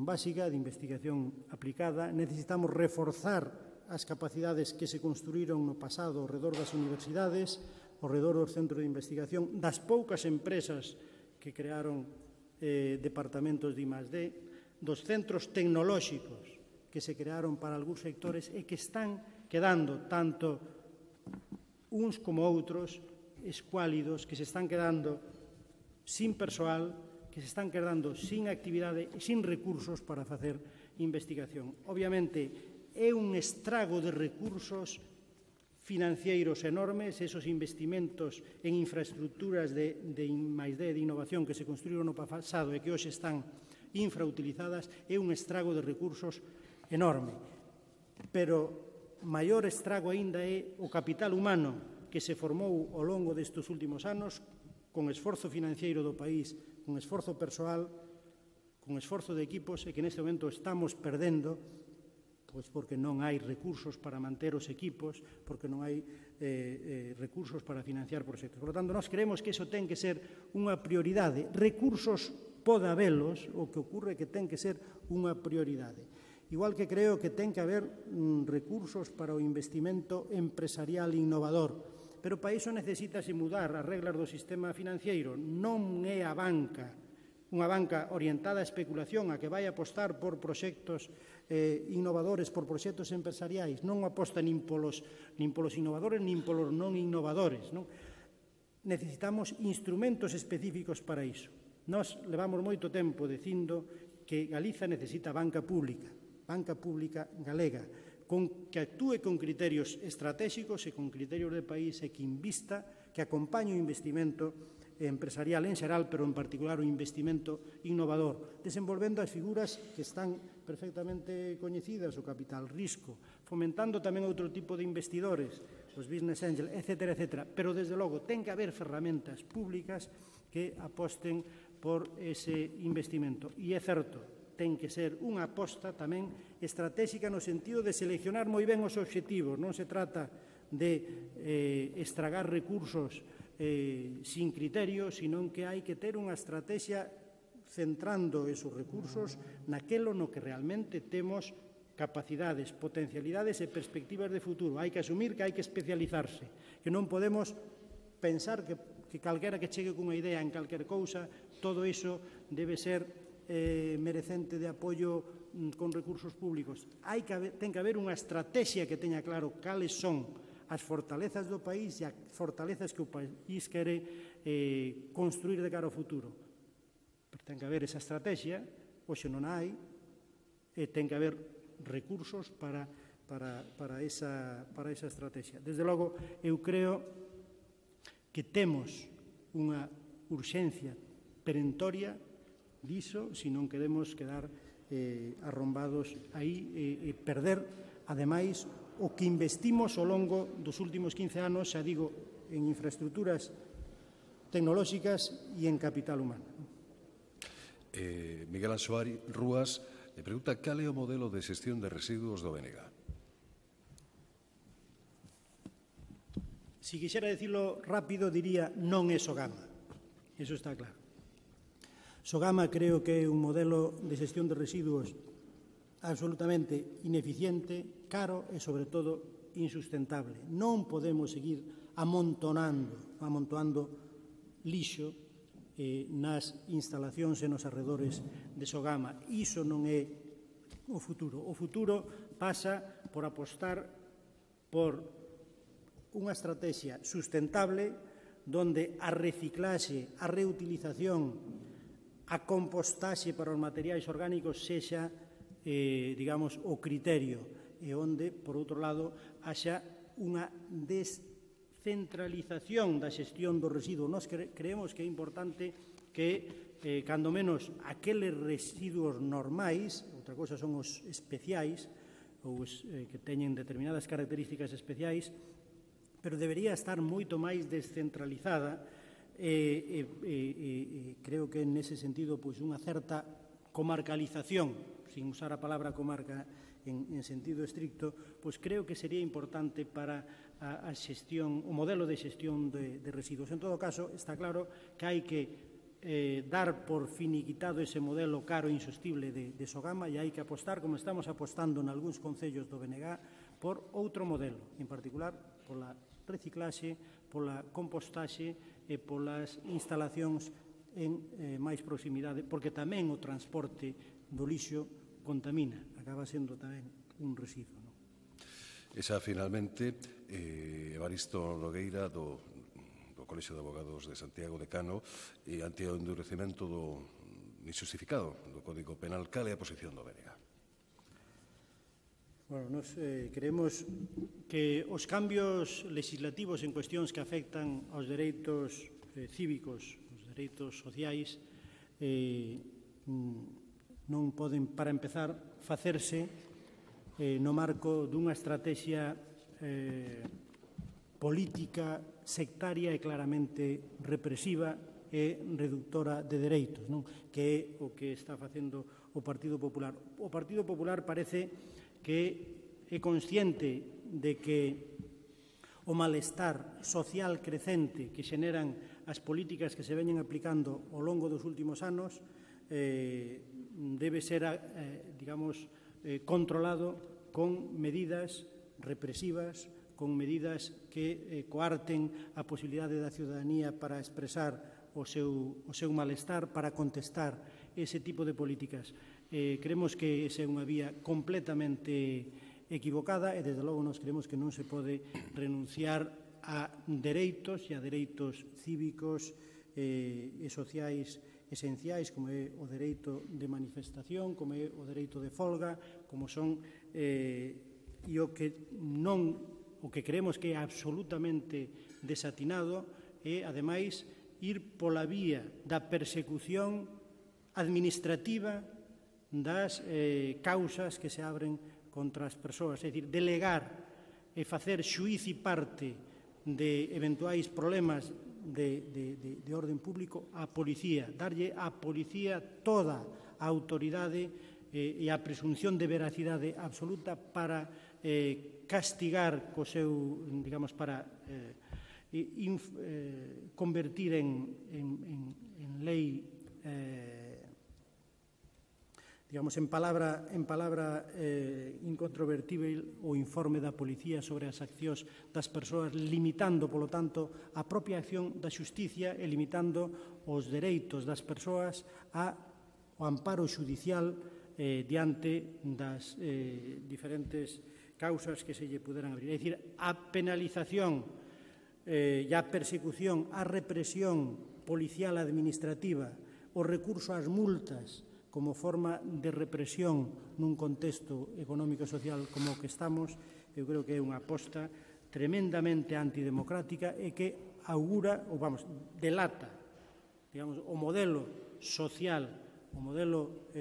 básica, de investigación aplicada. Necesitamos reforzar as capacidades que se construíron no pasado ao redor das universidades, ao redor dos centros de investigación, das poucas empresas que crearon departamentos de I+D, dos centros tecnolóxicos que se crearon para algúns sectores e que están quedando tanto uns como outros escuálidos, que se están quedando sin persoal, que se están quedando sin actividade e sin recursos para facer investigación. Obviamente, é un estrago de recursos financeiros enormes, esos investimentos en infraestructuras de I+D, de innovación que se construíron no pasado e que hoxe están infrautilizadas, é un estrago de recursos enorme. Pero maior estrago aínda é o capital humano que se formou ao longo destes últimos anos con esforzo financeiro do país, con esforzo persoal, con esforzo de equipos, e que neste momento estamos perdendo, pois porque non hai recursos para manter os equipos, porque non hai recursos para financiar proxectos. Por lo tanto, nós creemos que iso ten que ser unha prioridade. Recursos poda habelos, o que ocorre é que ten que ser unha prioridade. Igual que creo que ten que haber recursos para o investimento empresarial innovador, pero para iso necesitase mudar as reglas do sistema financiero. Non é a banca, unha banca orientada á especulación, a que vai apostar por proxectos innovadores, por proxectos empresariais, non aposta nin polos innovadores nin polos non innovadores. Necesitamos instrumentos específicos para iso. Nós levamos moito tempo dicindo que Galiza necesita banca pública galega, que actúe con criterios estratégicos e con criterios de país e que invista, que acompañe o investimento empresarial en xeral, pero en particular o investimento innovador, desenvolvendo as figuras que están perfectamente coñecidas, o capital risco, fomentando tamén outro tipo de investidores, os business angels, etc., etc. Pero, desde logo, ten que haber ferramentas públicas que aposten por ese investimento. E é certo, ten que ser unha aposta tamén estratégica no sentido de seleccionar moi ben os obxectivos. Non se trata de estragar recursos sin criterio, sino que hai que ter unha estrategia centrando esos recursos naquelo no que realmente temos capacidades, potencialidades e perspectivas de futuro. Hai que asumir que hai que especializarse, que non podemos pensar que calquera que chegue cunha idea en calquer cousa, todo iso debe ser merecente de apoio con recursos públicos. Ten que haber unha estrategia que teña claro cales son as fortalezas do país e as fortalezas que o país quere construir de cara ao futuro. Pero ten que haber esa estrategia, hoxe non hai, e ten que haber recursos para esa estrategia. Desde logo, eu creo que temos unha urxencia perentoria diso, se non queremos quedar arrombados aí e perder, ademais, o que investimos ao longo dos últimos 15 anos, xa digo, en infraestructuras tecnolóxicas e en capital humano. Miguel Anxo Rúas pregunta cal é o modelo de xestión de residuos do BNG. Se quixera dicilo rápido, diría non é Sogama. Eso está claro. Sogama creo que é un modelo de xestión de residuos absolutamente ineficiente, caro e, sobre todo, insustentable. Non podemos seguir amontoando lixo nas instalacións e nos arredores de Sogama. Iso non é o futuro. O futuro pasa por apostar por unha estrategia sustentable donde a reciclaxe, a reutilización, a compostaxe para os materiais orgánicos sexa, digamos, o criterio e onde, por outro lado, haxa unha descentralización da xestión do residuo. Nós creemos que é importante que, cando menos, aqueles residuos normais, outra cosa son os especiais, ou os que teñen determinadas características especiais, pero debería estar moito máis descentralizada. Creo que nese sentido unha certa comarcalización, sin usar a palabra comarca en sentido estricto, creo que sería importante para a xestión, o modelo de xestión de residuos. En todo caso, está claro que hai que dar por finiquitado ese modelo caro e insostible de Sogama e hai que apostar, como estamos apostando en algúns concellos do BNG, por outro modelo, en particular pola reciclaxe, pola compostaxe e polas instalacións en máis proximidade, porque tamén o transporte do lixo contamina, acaba sendo tamén un residuo. Esa, finalmente, Evaristo Nogueira, do Colexio de Abogados de Santiago, decano, ante o endurecemento injustificado do Código Penal, cal é a posición do BNG? Bueno, nos creemos que os cambios legislativos en cuestións que afectan aos dereitos cívicos, os dereitos sociais, non poden, para empezar, facerse no marco dunha estrategia política sectaria e claramente represiva e reductora de dereitos, que é o que está facendo o Partido Popular. O Partido Popular parece que é consciente de que o malestar social crecente que xeneran as políticas que se veñen aplicando ao longo dos últimos anos debe ser, digamos, controlado con medidas represivas, con medidas que coarten a posibilidade da ciudadanía para expresar o seu malestar, para contestar ese tipo de políticas. Creemos que esa é unha vía completamente equivocada e, desde logo, nos creemos que non se pode renunciar a dereitos e a dereitos cívicos e sociais esenciais, como é o dereito de manifestación, como é o dereito de folga, como son e o que creemos que é absolutamente desatinado é, ademais, ir pola vía da persecución administrativa das causas que se abren contra as persoas, é dicir, delegar e facer xuíz e parte de eventuais problemas de orden público á policía, darlle á policía toda a autoridade e a presunción de veracidade absoluta para castigar co seu, digamos, para convertir en lei, digamos, en palabra incontrovertível o informe da policía sobre as accións das persoas, limitando, polo tanto, a propia acción da xusticia e limitando os dereitos das persoas ao amparo xudicial diante das diferentes causas que se lle puderan abrir. É dicir, a penalización e a persecución, a represión policial administrativa, o recurso ás multas como forma de represión nun contexto económico e social como o que estamos, eu creo que é unha aposta tremendamente antidemocrática e que augura, ou vamos, delata, digamos, o modelo social, o modelo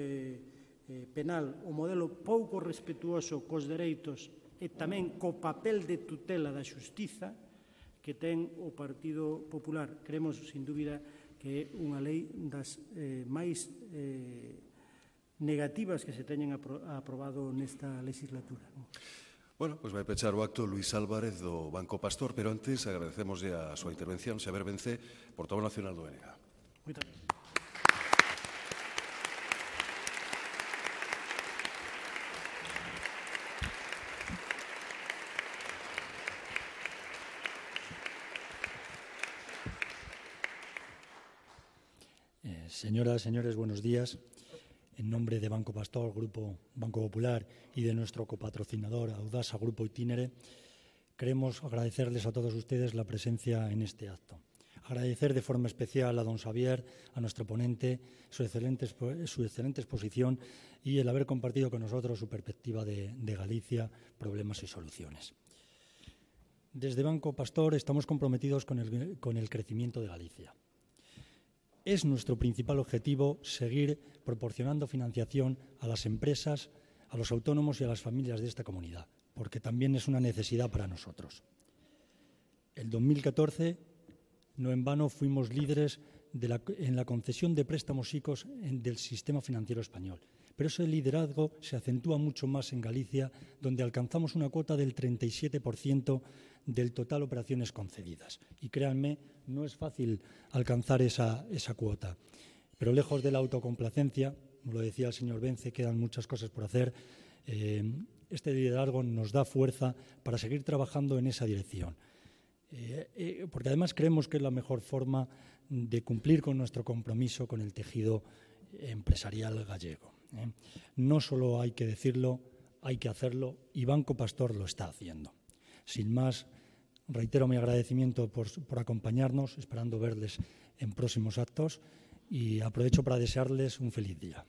penal, o modelo pouco respetuoso cos dereitos e tamén co papel de tutela da xustiza que ten o Partido Popular. Creemos, sin dúbida, que é unha lei das máis negativas que se teñen aprobado nesta legislatura. Bueno, pois vai pechar o acto Luís Álvarez do Banco Pastor, pero antes agradecemos a súa intervención, Xavier Vence, portavoz nacional do BNG. Moitas gracias. Señoras, señores, buenos días. En nombre de Banco Pastor, Grupo Banco Popular y de nuestro copatrocinador Audasa Grupo Itinere, queremos agradecerles a todos ustedes la presencia en este acto. Agradecer de forma especial a don Xavier, a nuestro ponente, su excelente exposición y el haber compartido con nosotros su perspectiva de Galicia, problemas y soluciones. Desde Banco Pastor estamos comprometidos con el crecimiento de Galicia. Es nuestro principal objetivo seguir proporcionando financiación a las empresas, a los autónomos y a las familias de esta comunidad, porque también es una necesidad para nosotros. En 2014, no en vano, fuimos líderes en la concesión de préstamos ICOs del sistema financiero español. Pero ese liderazgo se acentúa mucho más en Galicia, donde alcanzamos una cuota del 37% del total de operaciones concedidas. Y créanme, no es fácil alcanzar esa cuota. Pero lejos de la autocomplacencia, como lo decía el señor Vence, quedan muchas cosas por hacer. Este liderazgo nos da fuerza para seguir trabajando en esa dirección. Porque además creemos que es la mejor forma de cumplir con nuestro compromiso con el tejido empresarial gallego. No solo hay que decirlo, hay que hacerlo, y Banco Pastor lo está haciendo. Sin más, reitero mi agradecimiento por acompañarnos, esperando verles en próximos actos, y aprovecho para desearles un feliz día.